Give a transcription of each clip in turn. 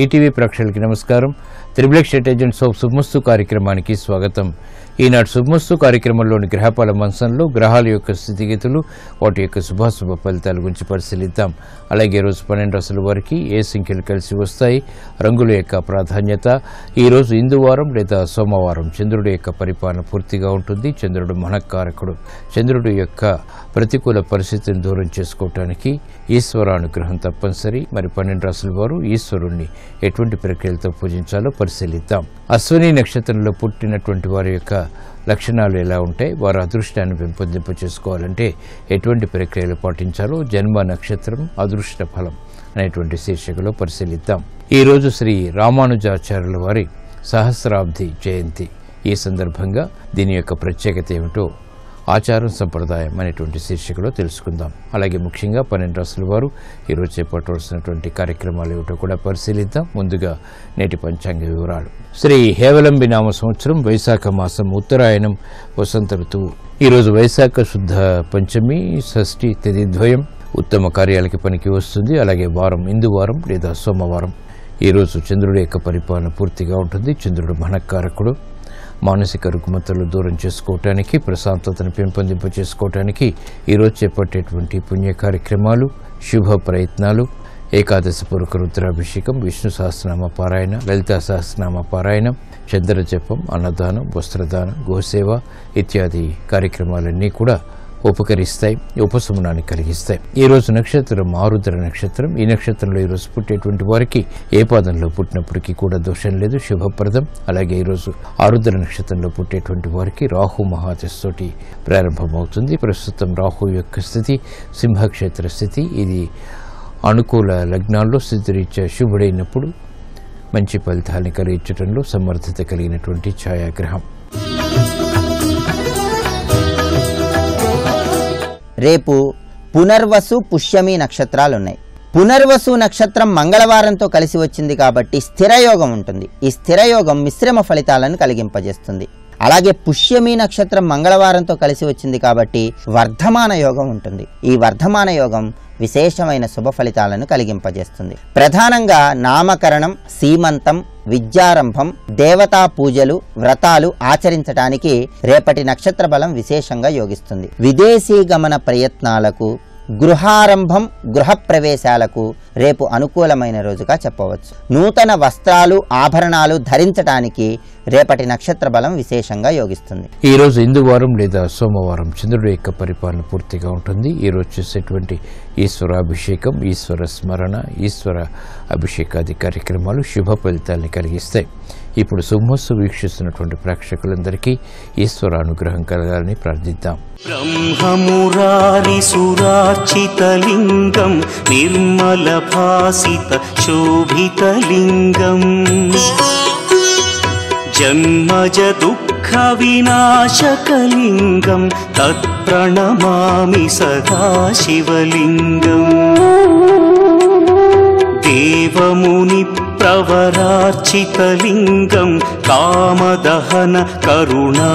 ETV ప్రేక్షకులకి నమస్కారం. Triple estate agents of శుభమస్తు కార్యక్రమానికి స్వాగతం. ఈనాటి శుభమస్తు కార్యక్రమంలోని గ్రహపాల మంచంలో గ్రహాల యొక్క స్థితిగతులు, వాటి యొక్క శుభాశుభ ఫలితాల గురించి పరిశీలిద్దాం. అలాగే ఈరోజు 12 రాశుల వారికి ఏ సంఖ్యలు కలిసి వస్తాయి, రంగుల యొక్క ప్రాధాన్యత, ఈరోజు ఇందువారం లేదా సోమవారం చంద్రుడి యొక్క పరిపాలన పూర్తిగా ఉంటుంది. చంద్రుడు మనఃకారకుడు. చంద్రుడి యొక్క ప్రతికూల పరిస్థితిని దూరం చేసుకోవటానికి ఈశ్వరానుగ్రహం తప్పనిసరి. మరి 12 రాశుల వారు ఈశ్వరుణ్ణి ఎటువంటి ప్రక్రియలతో పూజించాలో పరిశీలిద్దాం. అశ్విని నక్షత్రంలో పుట్టినటువంటి వారి యొక్క లక్షణాలు ఎలా ఉంటాయి, వారు అదృష్టాన్ని పెంపొందింప చేసుకోవాలంటే ఎటువంటి ప్రక్రియలు పాటించాలో జన్మ నక్షత్రం అదృష్ట ఫలం అనేటువంటి శీర్షికలో పరిశీలిద్దాం. ఈరోజు శ్రీ రామానుజాచార్యుల వారి సహస్రాబ్ది జయంతి. ఈ సందర్భంగా దీని యొక్క ప్రత్యేకత ఏమిటో ఆచారం సంప్రదాయం అనేటువంటి శీర్షికలో తెలుసుకుందాం. అలాగే ముఖ్యంగా 12 రాశుల వారు ఈరోజు చేపట్టవలసినటువంటి కార్యక్రమాలు ఏమిటో కూడా పరిశీలిద్దాం. ముందుగా నేటి పంచాంగ వివరాలు. శ్రీ హేవలంబి నామ సంవత్సరం వైశాఖ మాసం ఉత్తరాయణం వసంత ఋతువు. ఈరోజు వైశాఖ శుద్ధ పంచమి షష్ఠి తిథి ద్వయం. ఉత్తమ కార్యాలకి పనికి వస్తుంది. అలాగే వారం ఇందువారం లేదా సోమవారం. ఈరోజు చంద్రుడి యొక్క పరిపాలన పూర్తిగా ఉంటుంది. చంద్రుడు మనఃకారకుడు. మానసిక రుగ్మతలు దూరం చేసుకోవటానికి, ప్రశాంతతను పెంపొందింప చేసుకోవటానికి ఈరోజు చేపట్టేటువంటి పుణ్య కార్యక్రమాలు, శుభ ప్రయత్నాలు, ఏకాదశి పూర్వక రుద్రాభిషేకం, విష్ణు సహస్రనామ పారాయణ, లలితా సహస్రనామ పారాయణం, చంద్ర జపం, అన్నదానం, వస్త్రదానం, గోసేవ ఇత్యాది కార్యక్రమాలన్నీ కూడా ఉపకరిస్తాయి, ఉపశమనాన్ని కలిగిస్తాయి. ఈరోజు నక్షత్రం ఆరుద్ర నక్షత్రం. ఈ నక్షత్రంలో ఈరోజు పుట్టేటువంటి వారికి ఏ పాదంలో పుట్టినప్పటికీ కూడా దోషం లేదు, శుభప్రదం. అలాగే ఈరోజు ఆరుద్ర నక్షత్రంలో పుట్టేటువంటి వారికి రాహు మహాదశతోటి ప్రారంభమవుతుంది. ప్రస్తుతం రాహు యొక్క స్థితి సింహక్షేత్ర స్థితి. ఇది అనుకూల లగ్నాల్లో స్థితిరీత్యా శుభుడైనప్పుడు మంచి ఫలితాన్ని కలిగించడంలో సమర్థత కలిగినటువంటి ఛాయాగ్రహం. రేపు పునర్వసు పుష్యమి నక్షత్రాలున్నాయి. పునర్వసు నక్షత్రం మంగళవారంతో కలిసి వచ్చింది కాబట్టి స్థిరయోగం ఉంటుంది. ఈ స్థిరయోగం మిశ్రమ ఫలితాలను కలిగింపజేస్తుంది. అలాగే పుష్యమి నక్షత్రం మంగళవారంతో కలిసి వచ్చింది కాబట్టి వర్ధమాన యోగం ఉంటుంది. ఈ వర్ధమాన యోగం విశేషమైన శుభ ఫలితాలను కలిగింపజేస్తుంది. ప్రధానంగా నామకరణం, సీమంతం, విద్యారంభం, దేవతా పూజలు, వ్రతాలు ఆచరించడానికి రేపటి నక్షత్ర బలం విశేషంగా యోగిస్తుంది. విదేశీ గమన ప్రయత్నాలకు, గృహారంభం, గృహప్రవేశాలకు రేపు అనుకూలమైన రోజుగా చెప్పవచ్చు. నూతన వస్త్రాలు, ఆభరణాలు ధరించడానికి రేపటి నక్షత్ర బలం విశేషంగా యోగిస్తుంది. ఈ రోజు ఇందువారం లేదా సోమవారం చంద్రుడి యొక్క పరిపాలన పూర్తిగా ఉంటుంది. ఈ రోజు చేసేటువంటి ఈశ్వరాభిషేకం, ఈశ్వర స్మరణ, ఈశ్వర అభిషేకాది కార్యక్రమాలు శుభ ఫలితాన్ని కలిగిస్తాయి. ఇప్పుడు శుభమస్తు వీక్షిస్తున్నటువంటి ప్రేక్షకులందరికీ ఈశ్వర అనుగ్రహం కలగాలని ప్రార్థిద్దాం. బ్రహ్మమురారి సురార్చితలింగం నిర్మల భాసిత శోభితలింగం జన్మజ దుఃఖ వినాశకలింగం తత్ప్రణమామి సదా శివలింగం దేవముని ప్రవరార్చితలింగం కామదహన కరుణాకరలింగం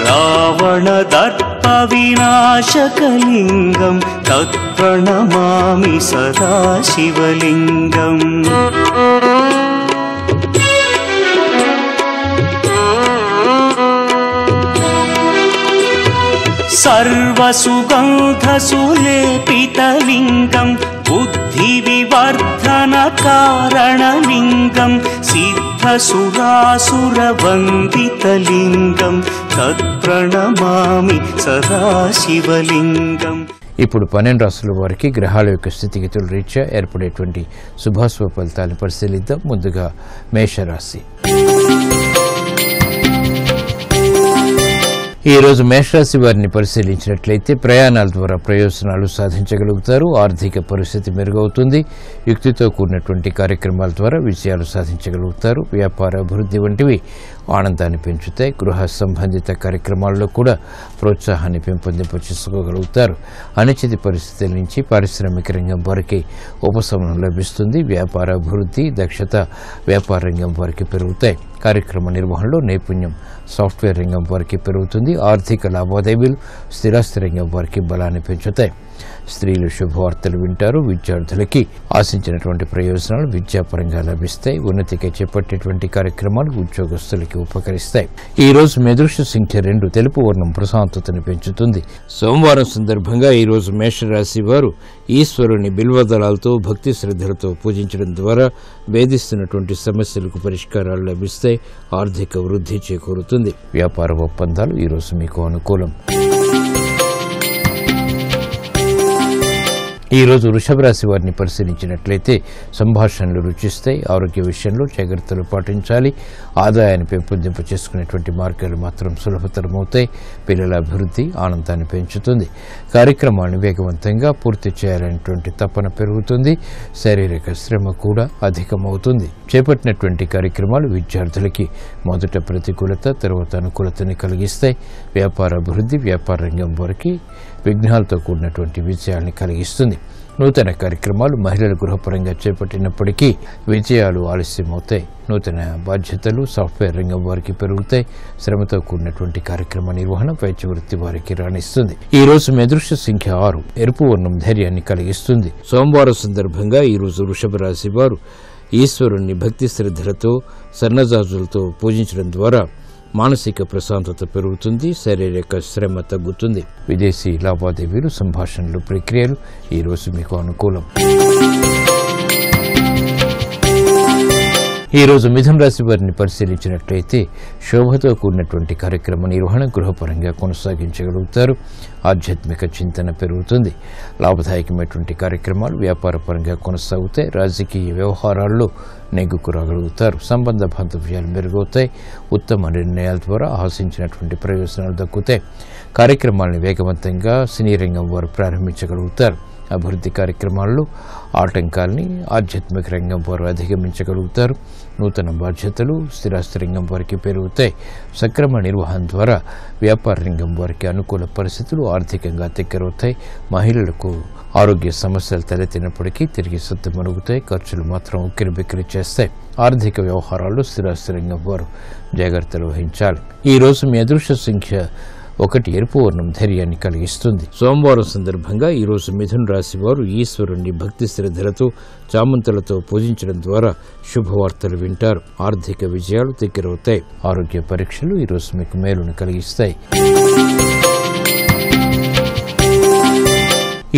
రావణదర్ప వినాశకలింగం తత్ప్రణమామి సదా శివలింగం సర్వసుగంధసులేపితలింగం బుద్ధివివర్ధన కారణలింగం సిద్ధసురాసురవందితలింగం తత్ప్రణమామి సదా శివలింగం. ఇప్పుడు 12 రాశుల వారికి గ్రహాల యొక్క స్థితిగతుల రీత్యా ఏర్పడేటువంటి శుభాశుభ ఫలితాలను పరిశీలిద్దాం. ముందుగా మేషరాశి. ఈ రోజు మేషరాశి వారిని పరిశీలించినట్లయితే ప్రయాణాల ద్వారా ప్రయోజనాలు సాధించగలుగుతారు. ఆర్థిక పరిస్థితి మెరుగవుతుంది. యుక్తితో కూడినటువంటి కార్యక్రమాల ద్వారా విజయాలు సాధించగలుగుతారు. వ్యాపార అభివృద్ధి వంటివి ఆనందాన్ని పెంచుతాయి. గృహ సంబంధిత కార్యక్రమాల్లో కూడా ప్రోత్సాహాన్ని పెంపొందింప చేసుకోగలుగుతారు. అనిశ్చిత పరిస్థితుల నుంచి పారిశ్రామిక రంగం వారికి ఉపశమనం లభిస్తుంది. వ్యాపార అభివృద్ధి, దక్షత వ్యాపార రంగం వారికి పెరుగుతాయి. కార్యక్రమ నిర్వహణలో నైపుణ్యం సాఫ్ట్వేర్ రంగం వారికి పెరుగుతుంది. ఆర్థిక లావాదేవీలు స్థిరాస్తి రంగం వారికి బలాన్ని పెంచుతాయి. స్త్రీలు శుభవార్తలు వింటారు. విద్యార్థులకి ఆశించినటువంటి ప్రయోజనాలు విద్యాపరంగా లభిస్తాయి. ఉన్నతికి చేపట్టేటువంటి కార్యక్రమాలు ఉద్యోగస్తులకి ఉపకరిస్తాయి. ఈ రోజు మీ అదృష్ట సంఖ్య 2. తెలుపు వర్ణం ప్రశాంతతను పెంచుతుంది. సోమవారం సందర్భంగా ఈ రోజు మేషరాశి వారు ఈశ్వరుని బిల్వదళాలతో భక్తి శ్రద్ధలతో పూజించడం ద్వారా వేధిస్తున్నటువంటి సమస్యలకు పరిష్కారాలు లభిస్తాయి. ఆర్థిక వృద్ధి చేకూరుతుంది. వ్యాపార ఒప్పందాలు ఈ రోజు మీకు అనుకూలం. ఈ రోజు వృషభ రాశి వారిని పరిశీలించినట్లయితే సంభాషణలు రుచిస్తాయి. ఆరోగ్య విషయంలో జాగ్రత్తలు పాటించాలి. ఆదాయాన్ని పెంపొందింప చేసుకునేటువంటి మార్గాలు మాత్రం సులభతరమవుతాయి. పిల్లల అభివృద్ధి ఆనందాన్ని పెంచుతుంది. కార్యక్రమాన్ని వేగవంతంగా పూర్తి చేయాలనేటువంటి తపన పెరుగుతుంది. శారీరక శ్రమ కూడా అధికమవుతుంది. చేపట్టినటువంటి కార్యక్రమాలు విద్యార్థులకి మొదట ప్రతికూలత, తర్వాత అనుకూలతని కలిగిస్తాయి. వ్యాపార అభివృద్ధి వ్యాపార రంగం వారికి విఘ్నాలతో కూడినటువంటి విజయాన్ని కలిగిస్తుంది. నూతన కార్యక్రమాలు మహిళలు గృహపరంగా చేపట్టినప్పటికీ విజయాలు ఆలస్యమవుతాయి. నూతన బాధ్యతలు సాఫ్ట్వేర్ రంగం వారికి పెరుగుతాయి. శ్రమతో కూడినటువంటి కార్యక్రమ నిర్వహణ వైద్య వృత్తి వారికి రాణిస్తుంది. ఈ రోజు మీ అదృష్ట సంఖ్య 6. ఎరుపు వర్ణం ధైర్యాన్ని కలిగిస్తుంది. సోమవారం సందర్భంగా ఈ రోజు వృషభ రాశి వారు ఈశ్వరుణ్ణి భక్తి శ్రద్ధలతో సన్నజాజులతో పూజించడం ద్వారా మానసిక ప్రశాంతత పెరుగుతుంది. శారీరక శ్రమ తగ్గుతుంది. విదేశీ లావాదేవీలు, సంభాషణలు, ప్రక్రియలు ఈ రోజు మీకు అనుకూలం. ఈ రోజు మిథున రాశి వారిని పరిశీలించినట్లయితే శోభతో కూడినటువంటి కార్యక్రమ నిర్వహణ గృహపరంగా కొనసాగించగలుగుతారు. ఆధ్యాత్మిక చింతన పెరుగుతుంది. లాభదాయకమైనటువంటి కార్యక్రమాలు వ్యాపారపరంగా కొనసాగుతాయి. రాజకీయ వ్యవహారాల్లో నెగ్గుకు రాగలుగుతారు. సంబంధ బాంధవ్యాలు మెరుగవుతాయి. ఉత్తమ నిర్ణయాల ద్వారా ఆశించినటువంటి ప్రయోజనాలు దక్కుతాయి. కార్యక్రమాలను వేగవంతంగా సినీ రంగం వారు ప్రారంభించగలుగుతారు. అభివృద్ధి కార్యక్రమాల్లో ఆటంకాల్ని ఆధ్యాత్మిక రంగం వారు అధిగమించగలుగుతారు. నూతన బాధ్యతలు స్థిరాస్తి రంగం వారికి పెరుగుతాయి. సక్రమ నిర్వహణ ద్వారా వ్యాపార రంగం వారికి అనుకూల పరిస్థితులు ఆర్థికంగా దగ్గరవుతాయి. మహిళలకు ఆరోగ్య సమస్యలు తలెత్తినప్పటికీ తిరిగి సద్దుమణుగుతాయి. ఖర్చులు మాత్రం ఉక్కిరిబిక్కిరి చేస్తాయి. ఆర్థిక వ్యవహారాల్లో స్థిరాస్తి రంగం వారు జాగ్రత్తలు వహించాలి. ఈ రోజు మీ అదృష్ట సంఖ్య 1. ఎరుపు వర్ణం ధైర్యాన్ని కలిగిస్తుంది. సోమవారం సందర్భంగా ఈ రోజు మిథున రాశి వారు ఈశ్వరుణ్ణి భక్తి శ్రద్ధలతో చామంతులతో పూజించడం ద్వారా శుభవార్తలు వింటారు. ఆర్థిక విజయాలు దగ్గరవుతాయి. ఆరోగ్య పరీక్షలు ఈ రోజు మీకు మేలును కలిగిస్తాయి.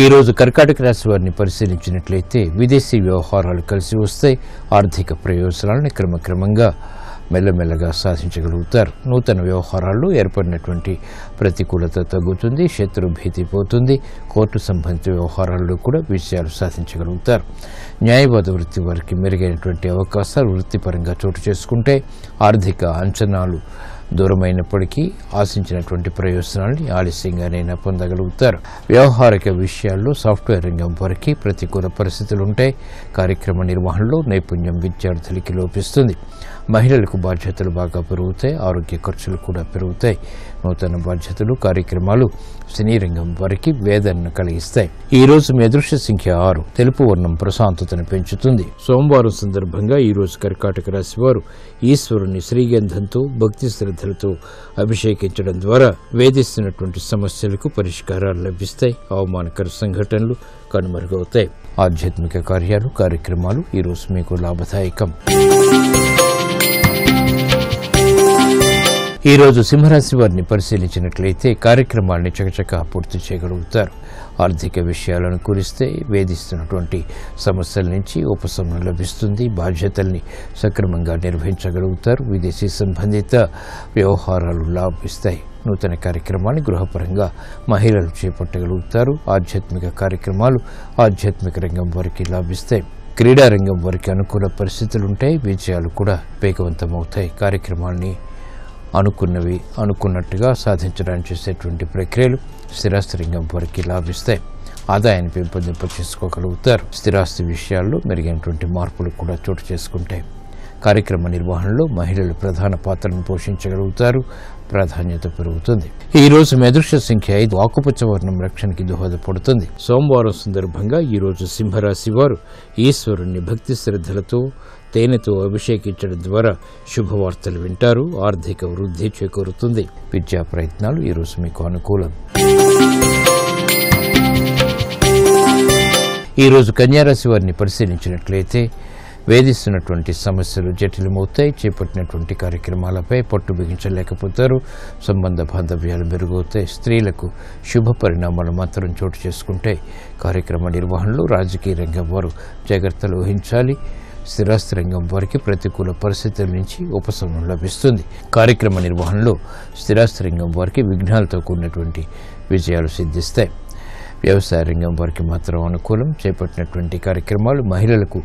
ఈ రోజు కర్కాటక రాశి వారిని పరిశీలించినట్లయితే విదేశీ వ్యవహారాలు కలిసి వస్తాయి. ఆర్థిక ప్రయోజనాలను క్రమక్రమంగా మెల్లమెల్లగా సాధించగలుగుతారు. నూతన వ్యవహారాల్లో ఏర్పడినటువంటి ప్రతికూలత తగ్గుతుంది. శత్రు భీతి పోతుంది. కోర్టు సంబంధిత వ్యవహారాల్లో కూడా విజయాలు సాధించగలుగుతారు. న్యాయవాద వృత్తి వారికి మెరుగైనటువంటి అవకాశాలు వృత్తిపరంగా చోటు చేసుకుంటే ఆర్థిక అంచనాలు దూరమైనప్పటికీ ఆశించినటువంటి ప్రయోజనాల్ని ఆలస్యంగానైనా పొందగలుగుతారు. వ్యవహారిక విషయాల్లో సాఫ్ట్వేర్ రంగం వారికి ప్రతికూల పరిస్థితులుంటాయి. కార్యక్రమ నిర్వహణలో నైపుణ్యం విద్యార్థులకి లోపిస్తుంది. మహిళలకు బాధ్యతలు బాగా పెరుగుతాయి. ఆరోగ్య ఖర్చులు కూడా పెరుగుతాయి. నూతన బాధ్యతలు కార్యక్రమాలు సినీ రంగం వారికి వేదనను కలిగిస్తాయి. ఈ రోజు మీ అదృష్ట సంఖ్య 6. తెలుపు వర్ణం ప్రశాంతతను పెంచుతుంది. సోమవారం సందర్భంగా ఈ రోజు కర్కాటక రాశి వారు ఈశ్వరుని శ్రీగంధంతో భక్తి శ్రద్ధలతో అభిషేకించడం ద్వారా వేధిస్తున్నటువంటి సమస్యలకు పరిష్కారాలు లభిస్తాయి. అవమానకర సంఘటనలు కనుమరుగవుతాయి. ఆధ్యాత్మిక కార్యాలు కార్యక్రమాలు ఈ రోజు మీకు లాభదాయకం. ఈ రోజు సింహరాశి వారిని పరిశీలించినట్లయితే కార్యక్రమాన్ని చకచకా పూర్తి చేయగలుగుతారు. ఆర్థిక విషయాలను కురిస్తే వేధిస్తున్నటువంటి సమస్యల నుంచి ఉపశమనం లభిస్తుంది. బాధ్యతల్ని సక్రమంగా నిర్వహించగలుగుతారు. విదేశీ సంబంధిత వ్యవహారాలు లాభిస్తాయి. నూతన కార్యక్రమాన్ని గృహపరంగా మహిళలు చేపట్టగలుగుతారు. ఆధ్యాత్మిక కార్యక్రమాలు ఆధ్యాత్మిక రంగం వారికి లాభిస్తాయి. క్రీడా రంగం వారికి అనుకూల పరిస్థితులుంటాయి. విజయాలు కూడా వేగవంతమవుతాయి. కార్యక్రమాన్ని అనుకున్నట్టుగా సాధించడానికి చేసేటువంటి ప్రక్రియలు స్థిరాస్తి రంగం వారికి లాభిస్తాయి. ఆదాయాన్ని పెంపొందింప చేసుకోగలుగుతారు. స్థిరాస్తి విషయాల్లో మెరుగైనటువంటి మార్పులు కూడా చోటు చేసుకుంటాయి. కార్యక్రమ నిర్వహణలో మహిళలు ప్రధాన పాత్రను పోషించగలుగుతారు. ప్రాధాన్యత పెరుగుతుంది. ఈ రోజు మీ అదృష్ట సంఖ్య 5. ఆకుపచ్చ వర్ణం రక్షణకి దోహదపడుతుంది. సోమవారం సందర్భంగా ఈ రోజు సింహరాశి వారు ఈశ్వరుణ్ణి భక్తి శ్రద్ధలతో తేనెతో అభిషేకించడం ద్వారా శుభవార్తలు వింటారు. ఆర్థిక వృద్ధి చేకూరుతుంది. విద్యా ప్రయత్నాలు ఈ రోజు మీకు అనుకూలం. ఈరోజు కన్యారాశి వారిని పరిశీలించినట్లయితే వేధిస్తున్నటువంటి సమస్యలు జటిలమవుతాయి. చేపట్టినటువంటి కార్యక్రమాలపై పట్టు బిగించలేకపోతారు. సంబంధ బాంధవ్యాలు మెరుగవుతాయి. స్త్రీలకు శుభ పరిణామాలు మాత్రం చోటు చేసుకుంటాయి. కార్యక్రమ నిర్వహణలో రాజకీయ రంగం వారు జాగ్రత్తలు వహించాలి. స్థిరాస్తి రంగం వారికి ప్రతికూల పరిస్థితుల నుంచి ఉపశమనం లభిస్తుంది. కార్యక్రమ నిర్వహణలో స్థిరాస్తి రంగం వారికి విఘ్నాలతో కూడినటువంటి విజయాలు సిద్ధిస్తాయి. వ్యవసాయ రంగం వారికి మాత్రం అనుకూలం. చేపట్టినటువంటి కార్యక్రమాలు మహిళలకు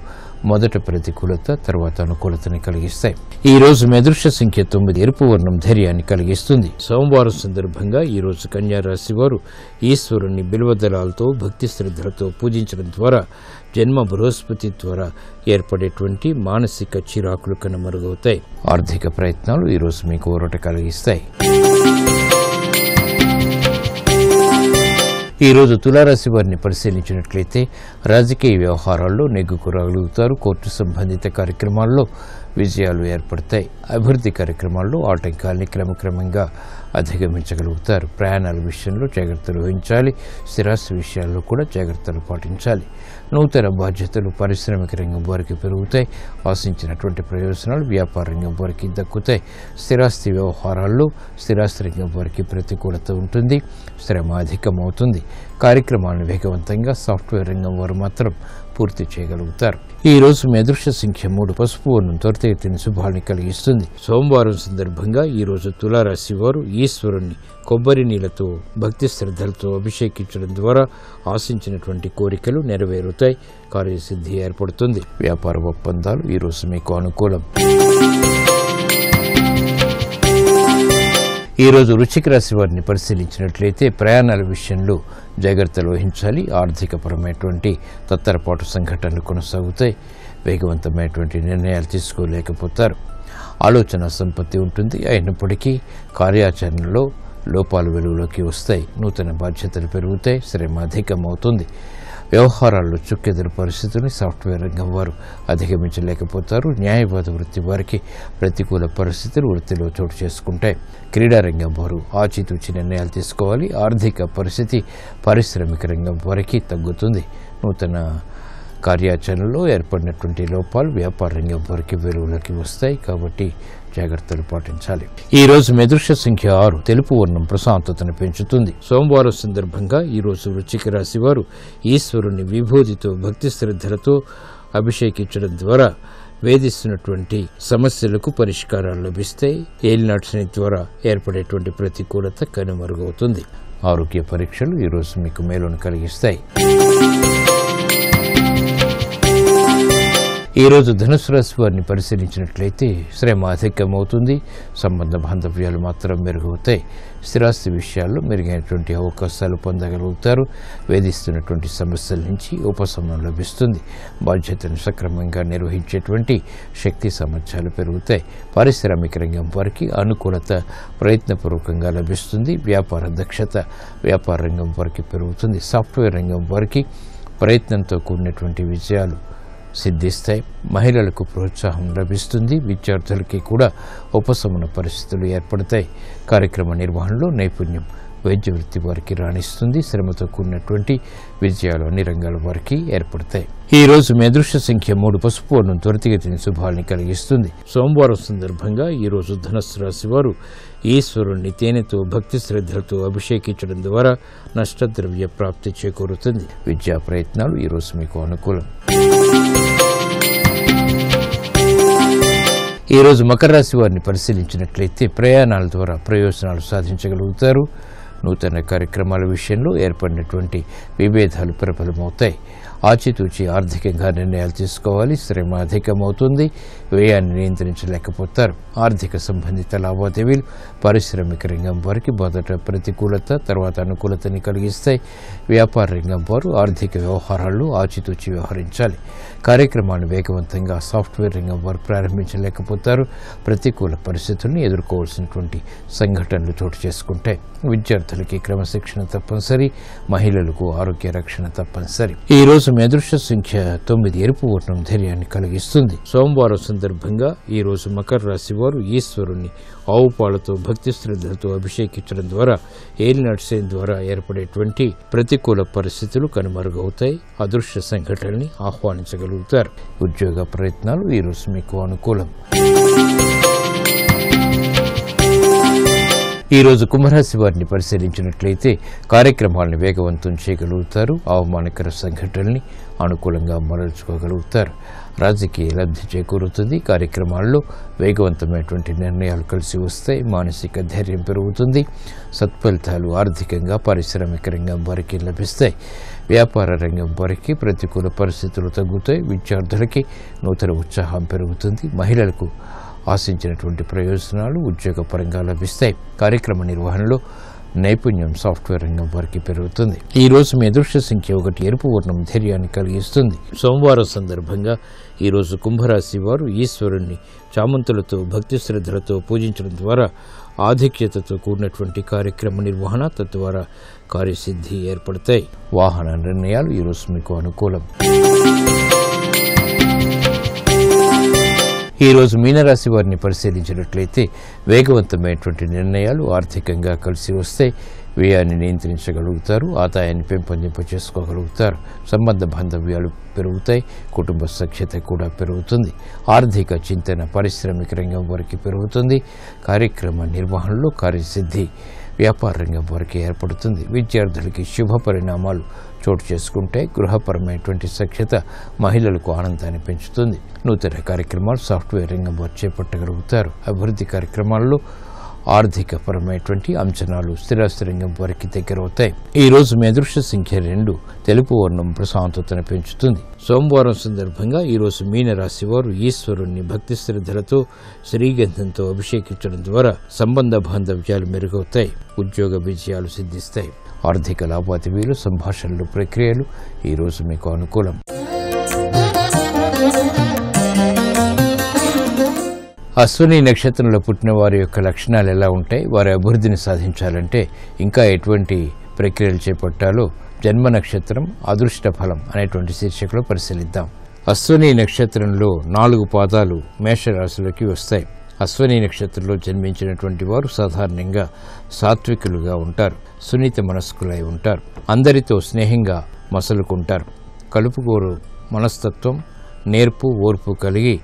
మొదట ప్రతికూలత, తర్వాత అనుకూలతని కలిగిస్తాయి. ఈ రోజు మీ అదృష్ట సంఖ్య 9. ఎరుపు వర్ణం ధైర్యాన్ని కలిగిస్తుంది. సోమవారం సందర్భంగా ఈ రోజు కన్యా రాశి వారు ఈశ్వరుణ్ణి బిల్వదళాలతో భక్తి శ్రద్ధలతో పూజించడం ద్వారా జన్మ బృహస్పతి ద్వారా ఏర్పడేటువంటి మానసిక చిరాకులు కనుమరుగవుతాయి. ఆర్థిక ప్రయత్నాలు ఈ రోజు మీకు ఊరట కలిగిస్తాయి. ఈ రోజు తులారాశి వారిని పరిశీలించినట్లయితే రాజకీయ వ్యవహారాల్లో నెగ్గుకు రాగలుగుతారు. కోర్టు సంబంధిత కార్యక్రమాల్లో విజయాలు ఏర్పడతాయి. అభివృద్ధి కార్యక్రమాల్లో ఆటంకాల్ని క్రమక్రమంగా అధిగమించగలుగుతారు. ప్రయాణాల విషయంలో జాగ్రత్తలు వహించాలి. స్థిరాస్తి విషయాల్లో కూడా జాగ్రత్తలు పాటించాలి. నూతన బాధ్యతలు పారిశ్రామిక రంగం వారికి పెరుగుతాయి. ఆశించినటువంటి ప్రయోజనాలు వ్యాపార రంగం వారికి దక్కుతాయి. స్థిరాస్తి వ్యవహారాల్లో స్థిరాస్తి రంగం వారికి ప్రతికూలత ఉంటుంది. శ్రమ అధికమవుతుంది. కార్యక్రమాలను వేగవంతంగా సాఫ్ట్వేర్ రంగం వారు మాత్రం పూర్తి చేయగలుగుతారు. ఈ రోజు మీ అదృష్ట సంఖ్య 3. పసుపు వర్ణం త్వరితగతిన శుభాన్ని కలిగిస్తుంది. సోమవారం సందర్భంగా ఈ రోజు తులారాశి వారు ఈశ్వరుణ్ణి కొబ్బరి నీళ్లతో భక్తి శ్రద్ధలతో అభిషేకించడం ద్వారా ఆశించినటువంటి కోరికలు నెరవేరుతాయి. కార్యసిద్ధి ఏర్పడుతుంది. వ్యాపార ఒప్పందాలు ఈ రోజు మీకు అనుకూలం. ఈ రోజు వృశ్చిక రాశి వారిని పరిశీలించినట్లయితే ప్రయాణాల విషయంలో జాగ్రత్తలు వహించాలి. ఆర్థికపరమైనటువంటి తత్తరపాటు సంఘటనలు కొనసాగుతాయి. వేగవంతమైనటువంటి నిర్ణయాలు తీసుకోలేకపోతారు. ఆలోచన సంపత్తి ఉంటుంది. అయినప్పటికీ కార్యాచరణలో లోపాలు వెలుగులోకి వస్తాయి. నూతన బాధ్యతలు పెరుగుతాయి. శ్రమ అధికమవుతుంది. వ్యవహారాల్లో చుక్కెదురు పరిస్థితుల్ని సాఫ్ట్వేర్ రంగం వారు అధిగమించలేకపోతారు. న్యాయవాద వృత్తి వారికి ప్రతికూల పరిస్థితులు వృత్తిలో చోటు చేసుకుంటాయి. క్రీడా రంగం వారు ఆచితూచి నిర్ణయాలు తీసుకోవాలి. ఆర్థిక పరిస్థితి పారిశ్రామిక రంగం వారికి తగ్గుతుంది. నూతన కార్యాచరణలో ఏర్పడినటువంటి లోపాలు వ్యాపార రంగం వారికి వెలుగులోకి వస్తాయి. కాబట్టి జాగ్రత్తలు పాటించాలి. ఈ రోజు మీ అదృష్ట సంఖ్య 6. తెలుపు వర్ణం ప్రశాంతతను పెంచుతుంది. సోమవారం సందర్భంగా ఈ రోజు వృశ్చిక రాశి వారు ఈశ్వరుని విభూతితో భక్తి శ్రద్ధలతో అభిషేకించడం ద్వారా వేధిస్తున్నటువంటి సమస్యలకు పరిష్కారాలు లభిస్తాయి. ఏలినాటి శని ద్వారా ఏర్పడేటువంటి ప్రతికూలత కనుమరుగవుతుంది. ఆరోగ్య పరీక్షలు ఈ రోజు మీకు మేలును కలిగిస్తాయి. ఈ రోజు ధనుసు రాశి వారిని పరిశీలించినట్లయితే శ్రమ అధికమవుతుంది. సంబంధ బాంధవ్యాలు మాత్రం మెరుగవుతాయి. స్థిరాస్తి విషయాల్లో మెరుగైనటువంటి అవకాశాలు పొందగలుగుతారు. వేధిస్తున్నటువంటి సమస్యల నుంచి ఉపశమనం లభిస్తుంది. బాధ్యతను సక్రమంగా నిర్వహించేటువంటి శక్తి సామర్థ్యాలు పెరుగుతాయి. పారిశ్రామిక రంగం వారికి అనుకూలత ప్రయత్నపూర్వకంగా లభిస్తుంది. వ్యాపార దక్షత వ్యాపార రంగం వారికి పెరుగుతుంది. సాఫ్ట్వేర్ రంగం వారికి ప్రయత్నంతో కూడినటువంటి విజయాలు సిద్ధిస్తాయి. మహిళలకు ప్రోత్సాహం లభిస్తుంది. విద్యార్థులకి కూడా ఉపశమన పరిస్థితులు ఏర్పడతాయి. కార్యక్రమ నిర్వహణలో నైపుణ్యం వైద్య వృత్తి వారికి రాణిస్తుంది. శ్రమతో కూడినటువంటి విజయాలు అన్ని రంగాల వారికి ఏర్పడతాయి. ఈ రోజు మీ అదృష్ట సంఖ్య 3. పసుపు వర్ణం త్వరితగతిన శుభాల్ని కలిగిస్తుంది. సోమవారం సందర్భంగా ఈ రోజు ధనుస్సు రాశి వారు ఈశ్వరుణ్ణి తేనెతో భక్తి శ్రద్ధలతో అభిషేకించడం ద్వారా నష్టద్రవ్య ప్రాప్తి చేకూరుతుంది. విద్యా ప్రయత్నాలు ఈ రోజు మీకు అనుకూలం. ఈ రోజు మకర రాశి వారిని పరిశీలించినట్లయితే ప్రయాణాల ద్వారా ప్రయోజనాలు సాధించగలుగుతారు. నూతన కార్యక్రమాల విషయంలో ఏర్పడినటువంటి విభేదాలు ప్రబలమవుతాయి. ఆచితూచి ఆర్థికంగా నిర్ణయాలు తీసుకోవాలి. శ్రమ అధికమవుతుంది. వ్యయాన్ని నియంత్రించలేకపోతారు. ఆర్థిక సంబంధిత లావాదేవీలు పారిశ్రామిక రంగం వారికి మొదట ప్రతికూలత తర్వాత అనుకూలతని కలిగిస్తాయి. వ్యాపార రంగం వారు ఆర్థిక వ్యవహారాల్లో ఆచితూచి వ్యవహరించాలి. కార్యక్రమాన్ని వేగవంతంగా సాఫ్ట్వేర్ రంగం వారు ప్రారంభించలేకపోతారు. ప్రతికూల పరిస్థితుల్ని ఎదుర్కోవాల్సినటువంటి సంఘటనలు చోటు చేసుకుంటాయి. విద్యార్థులకి క్రమశిక్షణ తప్పనిసరి. మహిళలకు ఆరోగ్య రక్షణ తప్పనిసరి. ఈ రోజు మీ అదృష్ట సంఖ్య 9. ఎరుపు వర్ణం ధైర్యాన్ని కలిగిస్తుంది. సోమవారం సందర్భంగా ఈ రోజు మకర రాశి వారు ఈశ్వరుణ్ణి ఆవు పాలతో భక్తి శ్రద్ధలతో అభిషేకించడం ద్వారా ఏలినాటి శని ద్వారా ఏర్పడేటువంటి ప్రతికూల పరిస్థితులు కనుమరుగవుతాయి. అదృష్ట సంఘటనల్ని ఆహ్వానించగలుగుతారు. ఉద్యోగ ప్రయత్నాలు ఈ రోజు మీకు అనుకూలం. ఈ రోజు కుంభరాశి వారిని పరిశీలించినట్లయితే కార్యక్రమాలను వేగవంతం చేయగలుగుతారు. అవమానకర సంఘటనల్ని అనుకూలంగా మరల్చుకోగలుగుతారు. రాజకీయ లబ్ధి చేకూరుతుంది. కార్యక్రమాల్లో వేగవంతమైనటువంటి నిర్ణయాలు కలిసి వస్తాయి. మానసిక ధైర్యం పెరుగుతుంది. సత్ఫలితాలు ఆర్థికంగా పారిశ్రామిక రంగం వారికి లభిస్తాయి. వ్యాపార రంగం వారికి ప్రతికూల పరిస్థితులు తగ్గుతాయి. విద్యార్థులకి నూతన ఉత్సాహం పెరుగుతుంది. మహిళలకు ఆశించినటువంటి ప్రయోజనాలు ఉద్యోగపరంగా లభిస్తాయి. కార్యక్రమ నిర్వహణలో నైపుణ్యం సాఫ్ట్వేర్ రంగం వారికి పెరుగుతుంది. ఈ రోజు మీ అదృష్ట సంఖ్య 1. ఎరుపు వర్ణం ధైర్యాన్ని కలిగిస్తుంది. సోమవారం సందర్భంగా ఈ రోజు కుంభరాశి వారు ఈశ్వరుణ్ణి చామంతులతో భక్తి శ్రద్ధలతో పూజించడం ద్వారా ఆధిక్యతతో కూడినటువంటి కార్యక్రమ నిర్వహణ తద్వారా కార్యసిద్ధి ఏర్పడతాయి. వాహన నిర్ణయాలు ఈ రోజు మీకు అనుకూలం. ఈ రోజు మీనరాశి వారిని పరిశీలించినట్లయితే వేగవంతమైనటువంటి నిర్ణయాలు ఆర్థికంగా కలిసి వస్తాయి. వ్యయాన్ని నియంత్రించగలుగుతారు. ఆదాయాన్ని పెంపొందింపచేసుకోగలుగుతారు. సంబంధ బాంధవ్యాలు పెరుగుతాయి. కుటుంబ సఖ్యత కూడా పెరుగుతుంది. ఆర్థిక చింతన పారిశ్రామిక రంగం వారికి పెరుగుతుంది. కార్యక్రమ నిర్వహణలో కార్యసిద్ధి వ్యాపార రంగం వారికి ఏర్పడుతుంది. విద్యార్థులకి శుభ పరిణామాలు చోటు చేసుకుంటే గృహపరమైనటువంటి సఖ్యత మహిళలకు ఆనందాన్ని పెంచుతుంది. నూతన కార్యక్రమాలు సాఫ్ట్వేర్ రంగం వారు చేపట్టగలుగుతారు. అభివృద్ధి కార్యక్రమాల్లో ఆర్థిక పరమైనటువంటి అంచనాలు స్థిరాస్తి రంగం వారికి దగ్గరవుతాయి. ఈ రోజు మీ అదృష్ట సంఖ్య 2. తెలుపు వర్ణం ప్రశాంతతను పెంచుతుంది. సోమవారం సందర్భంగా ఈ రోజు మీన రాశి వారు ఈశ్వరుణ్ణి భక్తి శ్రద్ధలతో శ్రీగంధంతో అభిషేకించడం ద్వారా సంబంధ బాంధవ్యాలు మెరుగవుతాయి. ఉద్యోగ విజయాలు సిద్ధిస్తాయి. ఆర్థిక లావాదేవీలు సంభాషణలు ప్రక్రియలు ఈ రోజు మీకు అనుకూలం. అశ్విని నక్షత్రంలో పుట్టిన వారి యొక్క లక్షణాలు ఎలా ఉంటాయి, వారి అభివృద్ధిని సాధించాలంటే ఇంకా ఎటువంటి ప్రక్రియలు చేపట్టాలో జన్మ నక్షత్రం అదృష్ట ఫలం అనేటువంటి శీర్షికలో పరిశీలిద్దాం. అశ్విని నక్షత్రంలో 4 పాదాలు మేషరాశిలోకి వస్తాయి. అశ్విని నక్షత్రంలో జన్మించినటువంటి వారు సాధారణంగా సాత్వికులుగా ఉంటారు. సున్నిత మనస్కులై ఉంటారు. అందరితో స్నేహంగా మసలుకుంటారు. కలుపుకోరు మనస్తత్వం, నేర్పు ఓర్పు కలిగి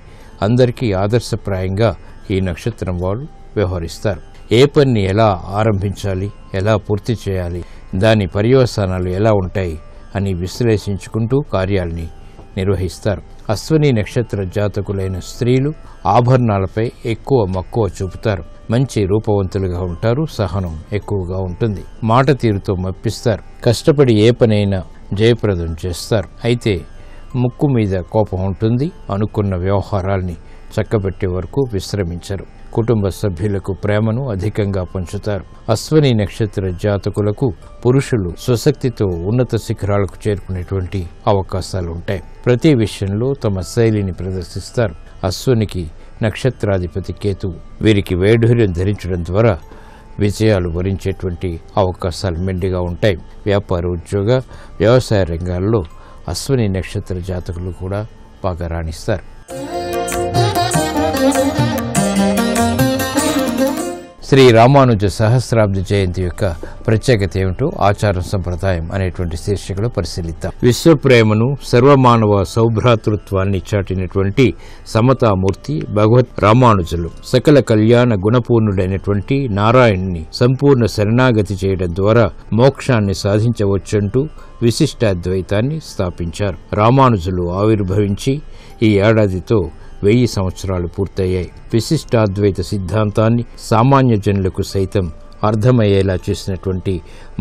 అందరికీ ఆదర్శప్రాయంగా ఈ నక్షత్రం వారు వ్యవహరిస్తారు. ఏ పని ఎలా ఆరంభించాలి, ఎలా పూర్తి చేయాలి, దాని పర్యవసానాలు ఎలా ఉంటాయి అని విశ్లేషించుకుంటూ కార్యాలని నిర్వహిస్తారు. అశ్విని నక్షత్ర జాతకులైన స్త్రీలు ఆభరణాలపై ఎక్కువ మక్కువ చూపుతారు. మంచి రూపవంతులుగా ఉంటారు. సహనం ఎక్కువగా ఉంటుంది. మాట తీరుతో మప్పిస్తారు. కష్టపడి ఏ పనైనా జయప్రదం చేస్తారు. అయితే ముక్కు మీద కోపం ఉంటుంది. అనుకున్న వ్యవహారాల్ని చక్కబెట్టే వరకు విశ్రమించరు. కుటుంబ సభ్యులకు ప్రేమను అధికంగా పంచుతారు. అశ్విని నక్షత్ర జాతకులకు పురుషులు స్వశక్తితో ఉన్నత శిఖరాలకు చేరుకునేటువంటి అవకాశాలు ఉంటాయి. ప్రతి విషయంలో తమ శైలిని ప్రదర్శిస్తారు. అశ్వినికి నక్షత్రాధిపతి కేతు వీరికి వైఢూర్యం ధరించడం ద్వారా విజయాలు వరించేటువంటి అవకాశాలు మెండుగా ఉంటాయి. వ్యాపార ఉద్యోగ వ్యవసాయ రంగాల్లో అశ్విని నక్షత్ర జాతకులు కూడా బాగా రాణిస్తారు. శ్రీ రామానుజ సహస్రాబ్ది జయంతి యొక్క ప్రత్యేకత ఏమిటో ఆచారం సంప్రదాయం అనేటువంటి శీర్షికలో పరిశీలిద్దాం. విశ్వప్రేమను సర్వమానవ సౌభ్రాతృత్వాన్ని చాటినటువంటి సమతామూర్తి భగవత్ రామానుజులు సకల కళ్యాణ గుణపూర్ణుడైనటువంటి నారాయణుని సంపూర్ణ శరణాగతి చేయడం ద్వారా మోక్షాన్ని సాధించవచ్చంటూ విశిష్టాద్వైతాన్ని స్థాపించారు. రామానుజులు ఆవిర్భవించి ఈ ఏడాదితో 1000 సంవత్సరాలు పూర్తయ్యాయి. విశిష్టాద్వైత సిద్ధాంతాన్ని సామాన్య జనులకు సైతం అర్థమయ్యేలా చేసినటువంటి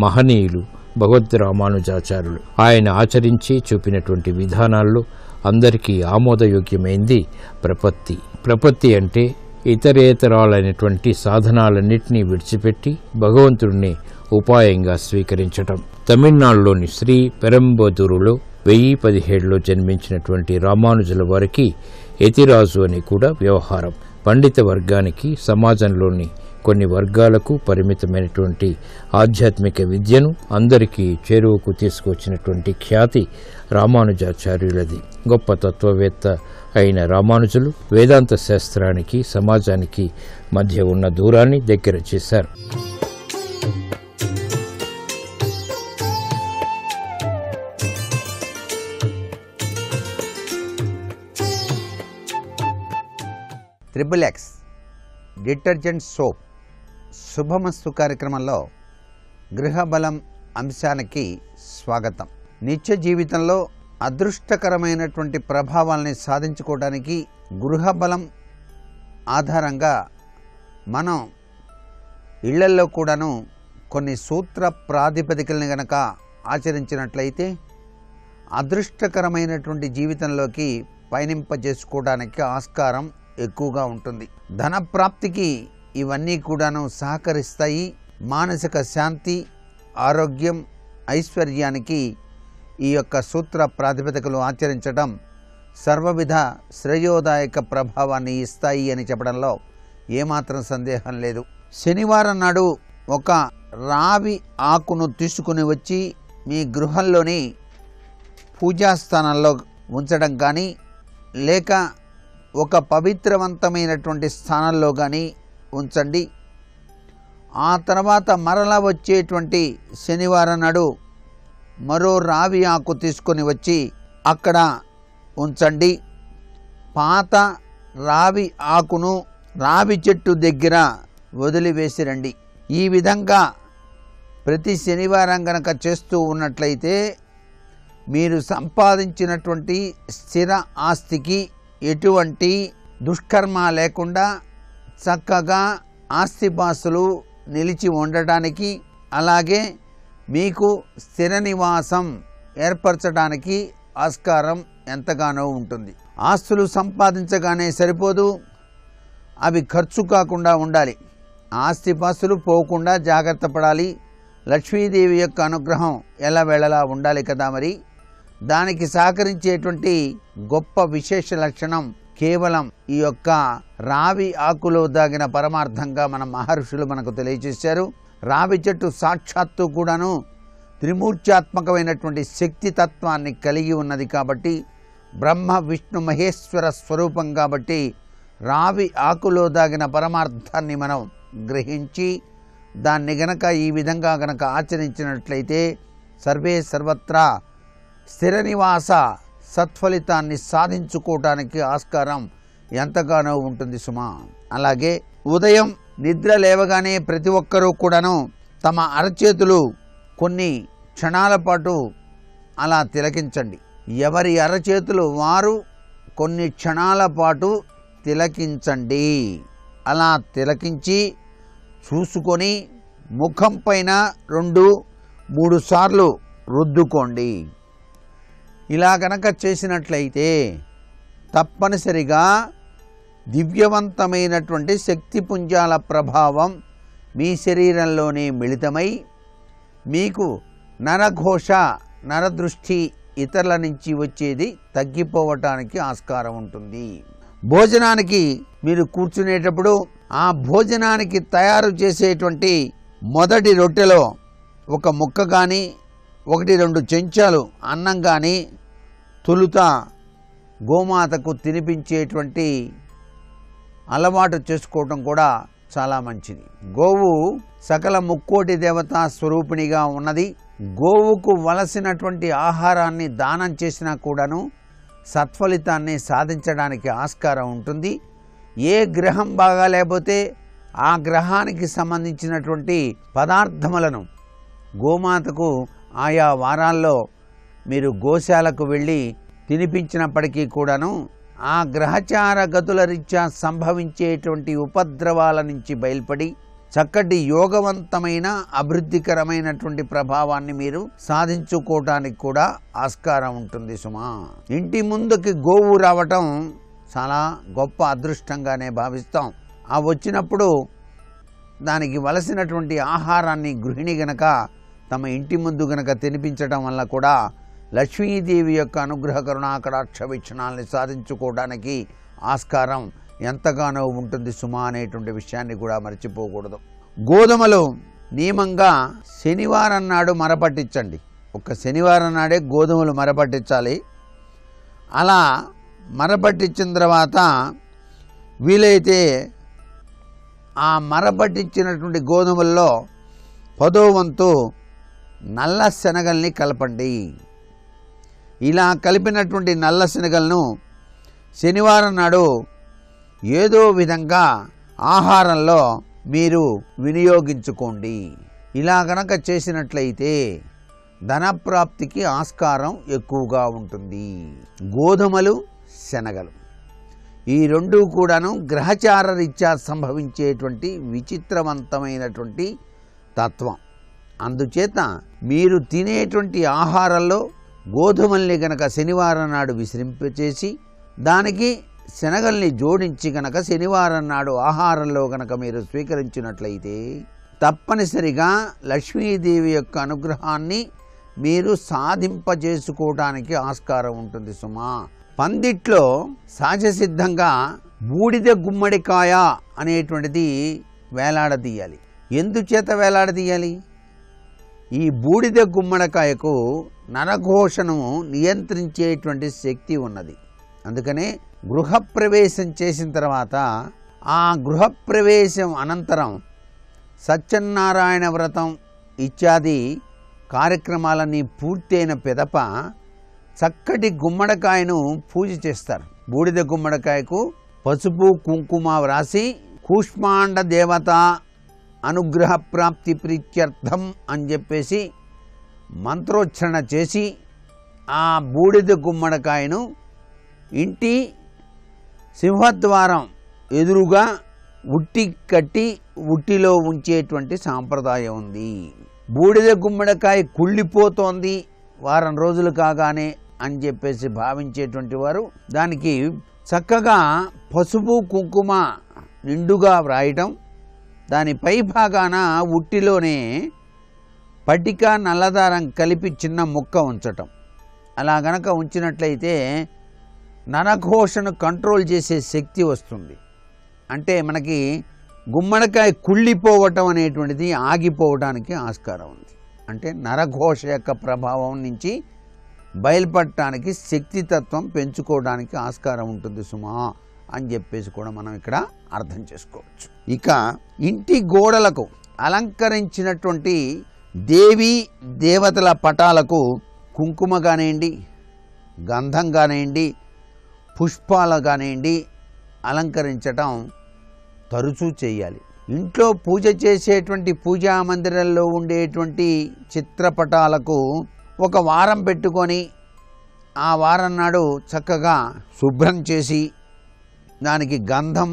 మహనీయులు భగవద్ రామానుజాచార్యులు. ఆయన ఆచరించి చూపినటువంటి విధానాల్లో అందరికీ ఆమోదయోగ్యమైంది ప్రపత్తి. ప్రపత్తి అంటే ఇతరేతరాలైనటువంటి సాధనాలన్నింటినీ విడిచిపెట్టి భగవంతుడిని ఉపాయంగా స్వీకరించటం. తమిళనాడులోని శ్రీ పెరంబదూరులో 1017లో జన్మించినటువంటి రామానుజుల వారికి యతిరాజు అని కూడా వ్యవహారం. పండిత వర్గానికి సమాజంలోని కొన్ని వర్గాలకు పరిమితమైనటువంటి ఆధ్యాత్మిక విద్యను అందరికీ చేరువకు తీసుకొచ్చినటువంటి ఖ్యాతి రామానుజాచార్యులది. గొప్ప తత్వవేత్త అయిన రామానుజులు వేదాంత శాస్త్రానికి సమాజానికి మధ్య ఉన్న దూరాన్ని దగ్గర చేశారు. XXX డిటర్జెంట్ సోప్ శుభమస్తు కార్యక్రమంలో గృహబలం అంశానికి స్వాగతం. నిత్య జీవితంలో అదృష్టకరమైనటువంటి ప్రభావాల్ని సాధించుకోవడానికి గృహబలం ఆధారంగా మనం ఇళ్లల్లో కూడాను కొన్ని సూత్ర ప్రాతిపదికల్ని గనక ఆచరించినట్లయితే అదృష్టకరమైనటువంటి జీవితంలోకి పయనింపజేసుకోవడానికి ఆస్కారం ఎక్కువగా ఉంటుంది. ధన ప్రాప్తికి ఇవన్నీ కూడాను సహకరిస్తాయి. మానసిక శాంతి, ఆరోగ్యం, ఐశ్వర్యానికి ఈ యొక్క సూత్ర ప్రాతిపదికలు ఆచరించడం సర్వవిధ శ్రేయోదాయక ప్రభావాన్ని ఇస్తాయి అని చెప్పడంలో ఏమాత్రం సందేహం లేదు. శనివారం నాడు ఒక రావి ఆకును తీసుకుని వచ్చి మీ గృహంలోని పూజాస్థానంలో ఉంచడం కానీ లేక ఒక పవిత్రవంతమైనటువంటి స్థానంలో కానీ ఉంచండి. ఆ తర్వాత మరలా వచ్చేటువంటి శనివారం నాడు మరో రావి ఆకు తీసుకొని వచ్చి అక్కడ ఉంచండి. పాత రావి ఆకును రావి చెట్టు దగ్గర వదిలివేసిరండి. ఈ విధంగా ప్రతి శనివారం గనక చేస్తూ ఉన్నట్లయితే మీరు సంపాదించినటువంటి స్థిర ఆస్తికి ఎటువంటి దుష్కర్మ లేకుండా చక్కగా ఆస్తిపాస్తులు నిలిచి ఉండటానికి, అలాగే మీకు స్థిర నివాసం ఏర్పరచడానికి ఆస్కారం ఎంతగానో ఉంటుంది. ఆస్తులు సంపాదించగానే సరిపోదు, అవి ఖర్చు కాకుండా ఉండాలి. ఆస్తిపాస్తులు పోకుండా జాగ్రత్త పడాలి. లక్ష్మీదేవి యొక్క అనుగ్రహం ఎల్లవేళలా ఉండాలి కదా. మరి దానికి సహకరించేటువంటి గొప్ప విశేష లక్షణం కేవలం ఈ యొక్క రావి ఆకులో దాగిన పరమార్థంగా మన మహర్షులు మనకు తెలియజేశారు. రావి చెట్టు సాక్షాత్తు కూడాను త్రిమూర్త్యాత్మకమైనటువంటి శక్తి తత్వాన్ని కలిగి ఉన్నది కాబట్టి, బ్రహ్మ విష్ణు మహేశ్వర స్వరూపం కాబట్టి రావి ఆకులో దాగిన పరమార్థాన్ని మనం గ్రహించి దాన్ని గనక ఈ విధంగా గనక ఆచరించినట్లయితే సర్వే సర్వత్రా స్థిర నివాస సత్ఫలితాన్ని సాధించుకోవటానికి ఆస్కారం ఎంతగానో ఉంటుంది సుమా. అలాగే ఉదయం నిద్ర లేవగానే ప్రతి ఒక్కరూ కూడాను తమ అరచేతులు కొన్ని క్షణాల పాటు అలా తిలకించండి. ఎవరి అరచేతులు వారు కొన్ని క్షణాల పాటు తిలకించండి. అలా తిలకించి చూసుకొని ముఖం పైన 2-3 సార్లు రుద్దుకోండి. ఇలా గనక చేసినట్లయితే తప్పనిసరిగా దివ్యవంతమైనటువంటి శక్తిపుంజాల ప్రభావం మీ శరీరంలోనే మిళితమై మీకు నరఘోష, నరదృష్టి ఇతరుల నుంచి వచ్చేది తగ్గిపోవటానికి ఆస్కారం ఉంటుంది. భోజనానికి మీరు కూర్చునేటప్పుడు ఆ భోజనానికి తయారు చేసేటువంటి మొదటి రొట్టెలో ఒక ముక్క కానీ 1-2 చెంచాలు అన్నం కానీ తొలుత గోమాతకు తినిపించేటువంటి అలవాటు చేసుకోవటం కూడా చాలా మంచిది. గోవు సకల ముక్కోటి దేవతా స్వరూపిణిగా ఉన్నది. గోవుకు వలసినటువంటి ఆహారాన్ని దానం చేసినా కూడాను సత్ఫలితాన్ని సాధించడానికి ఆస్కారం ఉంటుంది. ఏ గ్రహం బాగా లేకపోతే ఆ గ్రహానికి సంబంధించినటువంటి పదార్థములను గోమాతకు ఆయా వారాల్లో మీరు గోశాలకు వెళ్ళి తినిపించినప్పటికీ కూడాను ఆ గ్రహచార గతుల రీత్యా సంభవించేటువంటి ఉపద్రవాల నుంచి బయలుపడి చక్కటి యోగవంతమైన అభివృద్ధికరమైనటువంటి ప్రభావాన్ని మీరు సాధించుకోవటానికి కూడా ఆస్కారం ఉంటుంది సుమా. ఇంటి ముందుకి గోవు రావటం చాలా గొప్ప అదృష్టంగానే భావిస్తాం. ఆ వచ్చినప్పుడు దానికి వలసినటువంటి ఆహారాన్ని గృహిణి గనక తమ ఇంటి ముందు గనక తినిపించడం వల్ల కూడా లక్ష్మీదేవి యొక్క అనుగ్రహ కరుణాకటాక్ష వీక్షణాలని సాధించుకోవడానికి ఆస్కారం ఎంతగానో ఉంటుంది సుమా అనేటువంటి విషయాన్ని కూడా మర్చిపోకూడదు. గోధుమలు నియమంగా శనివారం నాడు మరపట్టించండి. ఒక శనివారం నాడే గోధుమలు మరపట్టించాలి. అలా మరపట్టించిన తర్వాత వీలైతే ఆ మరపట్టించినటువంటి గోధుమల్లో 10వ వంతు నల్ల శనగల్ని కలపండి. ఇలా కలిపినటువంటి నల్ల శనగలను శనివారం నాడు ఏదో విధంగా ఆహారంలో మీరు వినియోగించుకోండి. ఇలా గనక చేసినట్లయితే ధనప్రాప్తికి ఆస్కారం ఎక్కువగా ఉంటుంది. గోధుమలు, శనగలు ఈ రెండూ కూడాను గ్రహచార రీత్యా సంభవించేటువంటి విచిత్రవంతమైనటువంటి తత్వం. అందుచేత మీరు తినేటువంటి ఆహారంలో గోధుమల్ని గనక శనివారం నాడు విశ్రింపచేసి దానికి శనగల్ని జోడించి గనక శనివారం నాడు ఆహారంలో గనక మీరు స్వీకరించినట్లయితే తప్పనిసరిగా లక్ష్మీదేవి యొక్క అనుగ్రహాన్ని మీరు సాధింపజేసుకోవడానికి ఆస్కారం ఉంటుంది సుమా. పందిట్లో సహజసిద్ధంగా బూడిద గుమ్మడికాయ అనేటువంటిది వేలాడదీయాలి. ఎందుచేత వేలాడదీయాలి? ఈ బూడిద గుమ్మడికాయకు నరఘోషను నియంత్రించేటువంటి శక్తి ఉన్నది. అందుకనే గృహప్రవేశం చేసిన తర్వాత ఆ గృహప్రవేశం అనంతరం సత్యనారాయణ వ్రతం ఇత్యాది కార్యక్రమాలన్నీ పూర్తయిన పిదప చక్కటి గుమ్మడికాయను పూజ చేస్తారు. బూడిద గుమ్మడికాయకు పసుపు కుంకుమ వ్రాసి కూష్మాండ దేవత అనుగ్రహ ప్రాప్తి ప్రీత్యర్థం అని చెప్పేసి మంత్రోచ్చరణ చేసి ఆ బూడిద గుమ్మడికాయను ఇంటి సింహద్వారం ఎదురుగా ఉట్టి కట్టి ఉట్టిలో ఉంచేటువంటి సాంప్రదాయం ఉంది. బూడిద గుమ్మడికాయ కుళ్ళిపోతోంది వారం రోజులు కాగానే అని చెప్పేసి భావించేటువంటి వారు దానికి చక్కగా పసుపు కుంకుమ నిండుగా వ్రాయటం, దాని పై భాగాన ఉట్టిలోనే పటిక నల్లదారం కలిపి చిన్న ముక్క ఉంచటం. అలా గనక ఉంచినట్లయితే నరఘోషను కంట్రోల్ చేసే శక్తి వస్తుంది. అంటే మనకి గుమ్మడికాయ కుళ్ళిపోవటం అనేటువంటిది ఆగిపోవడానికి ఆస్కారం ఉంది. అంటే నరఘోష యొక్క ప్రభావం నుంచి బయలుపడటానికి శక్తితత్వం పెంచుకోవడానికి ఆస్కారం ఉంటుంది సుమా అని చెప్పేసి కూడా మనం ఇక్కడ అర్థం చేసుకోవచ్చు. ఇక ఇంటి గోడలకు అలంకరించినటువంటి దేవీ దేవతల పటాలకు కుంకుమ కానివ్వండి, గంధం కానివ్వండి, పుష్పాలు కానివ్వండి అలంకరించటం తరచూ చేయాలి. ఇంట్లో పూజ చేసేటువంటి పూజా మందిరంలో ఉండేటువంటి చిత్రపటాలకు ఒక వారం పెట్టుకొని ఆ వారం నాడు చక్కగా శుభ్రం చేసి దానికి గంధం,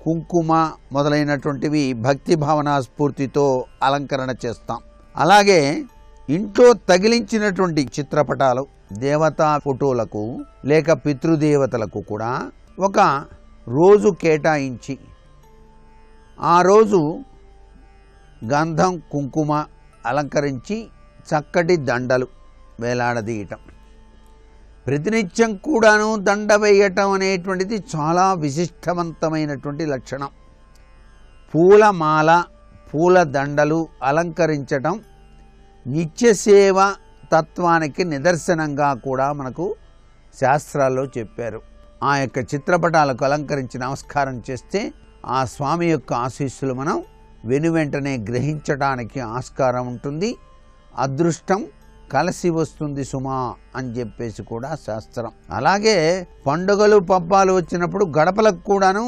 కుంకుమ మొదలైనటువంటివి భక్తి భావనా స్ఫూర్తితో అలంకరణ చేస్తాం. అలాగే ఇంట్లో తగిలించినటువంటి చిత్రపటాలు దేవతా ఫోటోలకు లేక పితృదేవతలకు కూడా ఒక రోజు కేటాయించి ఆ రోజు గంధం కుంకుమ అలంకరించి చక్కటి దండలు వేలాడదీయటం, ప్రతినిత్యం కూడాను దండ వేయటం అనేటువంటిది చాలా విశిష్టవంతమైనటువంటి లక్షణం. పూలమాల పూల దండలు అలంకరించటం నిత్యసేవ తత్వానికి నిదర్శనంగా కూడా మనకు శాస్త్రాల్లో చెప్పారు. ఆ యొక్క చిత్రపటాలకు అలంకరించి నమస్కారం చేస్తే ఆ స్వామి యొక్క ఆశీస్సులు మనం వెనువెంటనే గ్రహించడానికి ఆస్కారం ఉంటుంది. అదృష్టం కలిసి వస్తుంది సుమా అని చెప్పేసి కూడా శాస్త్రం. అలాగే పండుగలు పబ్బాలు వచ్చినప్పుడు గడపలకు కూడాను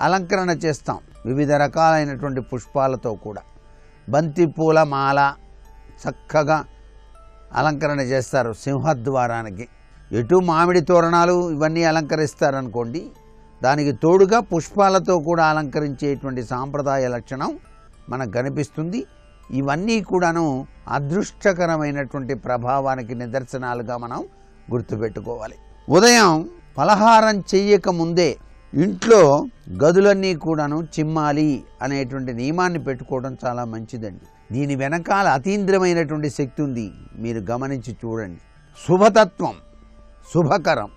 అలంకరణ చేస్తాం వివిధ రకాలైనటువంటి పుష్పాలతో కూడా. బంతి పూల మాల చక్కగా అలంకరణ చేస్తారు సింహద్వారానికి. ఎటు మామిడి తోరణాలు ఇవన్నీ అలంకరిస్తారనుకోండి, దానికి తోడుగా పుష్పాలతో కూడా అలంకరించేటువంటి సాంప్రదాయ లక్షణం మనకు కనిపిస్తుంది. ఇవన్నీ కూడాను అదృష్టకరమైనటువంటి ప్రభావానికి నిదర్శనాలుగా మనం గుర్తుపెట్టుకోవాలి. ఉదయం పలహారం చెయ్యక ముందే ఇంట్లో గదులన్నీ కూడాను చిమ్మాలి అనేటువంటి నియమాన్ని పెట్టుకోవడం చాలా మంచిదండి. దీని వెనకాల అతీంద్రమైనటువంటి శక్తి ఉంది, మీరు గమనించి చూడండి. శుభతత్వం, శుభకరం,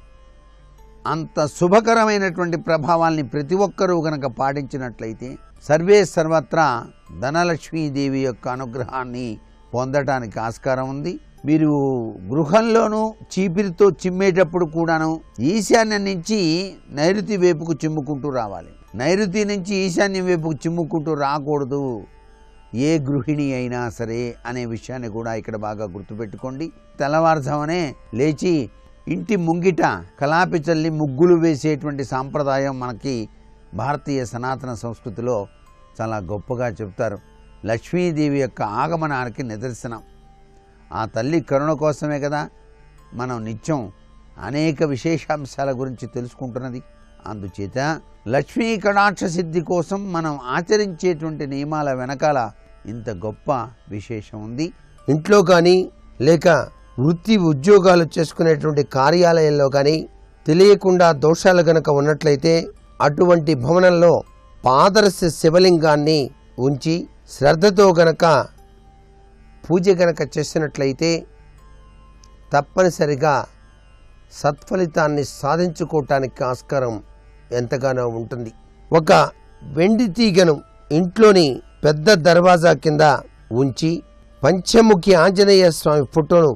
అంత శుభకరమైనటువంటి ప్రభావాల్ని ప్రతి ఒక్కరూ గనక పాటించినట్లయితే సర్వే సర్వత్రా ధనలక్ష్మీదేవి యొక్క అనుగ్రహాన్ని పొందటానికి ఆస్కారం ఉంది. మీరు గృహంలోనూ చీపిరితో చిమ్మేటప్పుడు కూడాను ఈశాన్యం నుంచి నైరుతి వైపుకు చిమ్ముకుంటూ రావాలి. నైరుతి నుంచి ఈశాన్యం వైపుకు చిమ్ముకుంటూ రాకూడదు ఏ గృహిణి అయినా సరే అనే విషయాన్ని కూడా ఇక్కడ బాగా గుర్తుపెట్టుకోండి. తెల్లవారుజామునే లేచి ఇంటి ముంగిట కలాపి చల్లి ముగ్గులు వేసేటువంటి సాంప్రదాయం మనకి భారతీయ సనాతన సంస్కృతిలో చాలా గొప్పగా చెప్తారు. లక్ష్మీదేవి యొక్క ఆగమనానికి నిదర్శనం. ఆ తల్లి కరుణ కోసమే కదా మనం నిత్యం అనేక విశేషాంశాల గురించి తెలుసుకుంటున్నది. అందుచేత లక్ష్మీ కటాక్ష సిద్ధి కోసం మనం ఆచరించేటువంటి నియమాల వెనకాల ఇంత గొప్ప విశేషం ఉంది. ఇంట్లో కానీ లేక వృత్తి ఉద్యోగాలు చేసుకునేటువంటి కార్యాలయంలో కానీ తెలియకుండా దోషాలు గనక ఉన్నట్లయితే అటువంటి భవనంలో పాదరస్య శివలింగాన్ని ఉంచి శ్రద్ధతో గనక పూజ గనక చేసినట్లయితే తప్పనిసరిగా సత్ఫలితాన్ని సాధించుకోవటానికి ఆస్కారం ఎంతగానో ఉంటుంది. ఒక వెండి తీగను ఇంట్లోని పెద్ద దర్వాజా కింద ఉంచి పంచముఖి ఆంజనేయ స్వామి ఫోటోను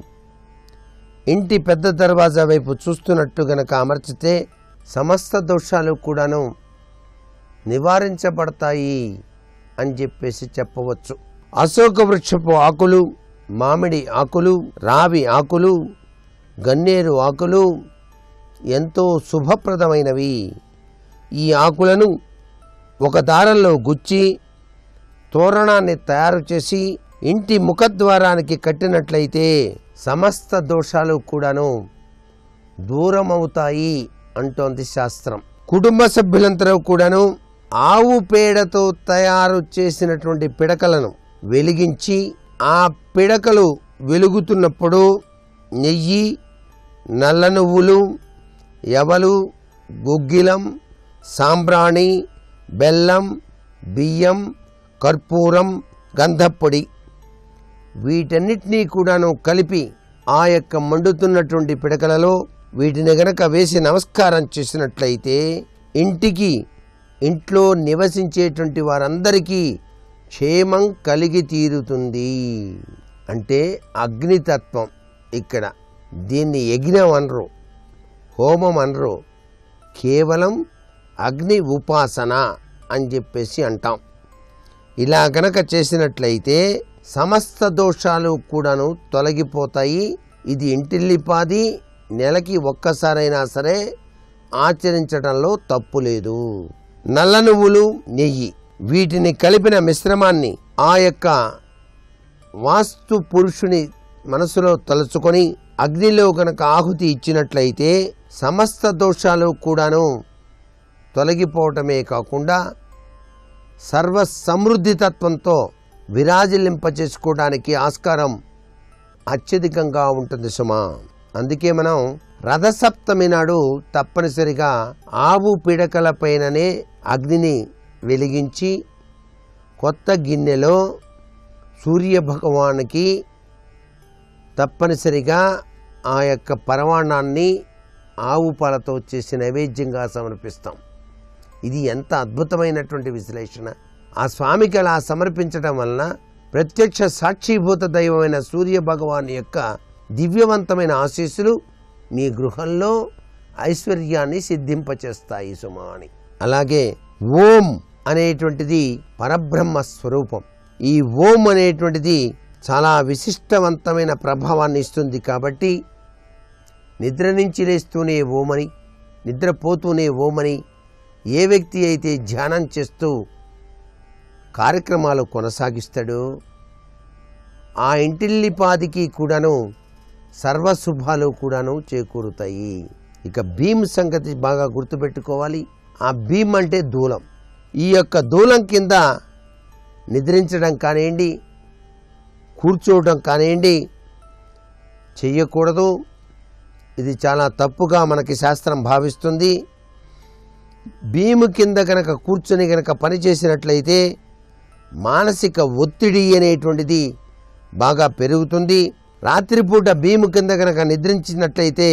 ఇంటి పెద్ద దర్వాజా వైపు చూస్తున్నట్టు గనక అమర్చితే సమస్త దోషాలు కూడాను నివారించబడతాయి అని చెప్పేసి చెప్పవచ్చు. అశోక వృక్షపు ఆకులు, మామిడి ఆకులు, రావి ఆకులు, గన్నేరు ఆకులు ఎంతో శుభప్రదమైనవి. ఈ ఆకులను ఒక దారంలో గుచ్చి తోరణాన్ని తయారు చేసి ఇంటి ముఖద్వారానికి కట్టినట్లయితే సమస్త దోషాలు కూడాను దూరం అవుతాయి అంటోంది శాస్త్రం. కుటుంబ సభ్యులందరూ కూడాను ఆవు పేడతో తయారు చేసినటువంటి పిడకలను వెలిగించి ఆ పిడకలు వెలుగుతున్నప్పుడు నెయ్యి, నల్ల నువ్వులు, యవలు, గుగ్గిలం, సాంబ్రాణి, బెల్లం, బియ్యం, కర్పూరం, గంధప్పొడి వీటన్నిటినీ కూడాను కలిపి ఆ యొక్క మండుతున్నటువంటి పిడకలలో వీటిని గనక వేసి నమస్కారం చేసినట్లయితే ఇంట్లో నివసించేటువంటి వారందరికీ క్షేమం కలిగి తీరుతుంది. అంటే అగ్నితత్వం ఇక్కడ. దీన్ని యజ్ఞం అనరు, హోమం అనరు, కేవలం అగ్ని ఉపాసన అని చెప్పేసి అంటాం. ఇలా గనక చేసినట్లయితే సమస్త దోషాలు కూడాను తొలగిపోతాయి. ఇది ఇంటిల్లిపాది నెలకి ఒక్కసారైనా సరే ఆచరించడంలో తప్పు లేదు. నల్ల నువ్వులు, నెయ్యి వీటిని కలిపిన మిశ్రమాన్ని ఆ యొక్క వాస్తు పురుషుని మనసులో తలుచుకొని అగ్నిలో గనక ఆహుతి ఇచ్చినట్లయితే సమస్త దోషాలు కూడాను తొలగిపోవటమే కాకుండా సర్వ సమృద్ధి తత్వంతో విరాజిల్లింపచేసుకోవడానికి ఆస్కారం అత్యధికంగా ఉంటుంది సుమా. అందుకే మనం రథసప్తమి నాడు తప్పనిసరిగా ఆవు పిడకల పైననే అగ్నిని వెలిగించి కొత్త గిన్నెలో సూర్యభగవానికి తప్పనిసరిగా ఆ యొక్క పరమాన్నాన్ని ఆవు పాలతో చేసి నైవేద్యంగా సమర్పిస్తాం. ఇది ఎంత అద్భుతమైనటువంటి విశ్లేషణ. ఆ స్వామికి అలా సమర్పించడం వలన ప్రత్యక్ష సాక్షిభూత దైవమైన సూర్య భగవాన్ యొక్క దివ్యవంతమైన ఆశీస్సులు మీ గృహంలో ఐశ్వర్యాన్ని సిద్ధింపచేస్తాయి సుమా అని. అలాగే ఓం అనేటువంటిది పరబ్రహ్మ స్వరూపం. ఈ ఓం అనేటువంటిది చాలా విశిష్టవంతమైన ప్రభావాన్ని ఇస్తుంది. కాబట్టి నిద్ర నుంచి లేస్తూనే ఓమని, నిద్రపోతూనే ఓమని ఏ వ్యక్తి అయితే ధ్యానం చేస్తూ కార్యక్రమాలు కొనసాగిస్తాడో ఆ ఇంటిల్లిపాదికి కూడాను సర్వశుభాలు కూడాను చేకూరుతాయి. ఇక భీమ్ సంగతి బాగా గుర్తుపెట్టుకోవాలి. ఆ భీమ్ అంటే దూలం. ఈ యొక్క దూలం కింద నిద్రించడం కానివ్వండి, కూర్చోవడం కానివ్వండి చెయ్యకూడదు. ఇది చాలా తప్పుగా మనకి శాస్త్రం భావిస్తుంది. భీము కింద గనక కూర్చొని గనక పనిచేసినట్లయితే మానసిక ఒత్తిడి అనేటువంటిది బాగా పెరుగుతుంది. రాత్రిపూట భీము కింద గనక నిద్రించినట్లయితే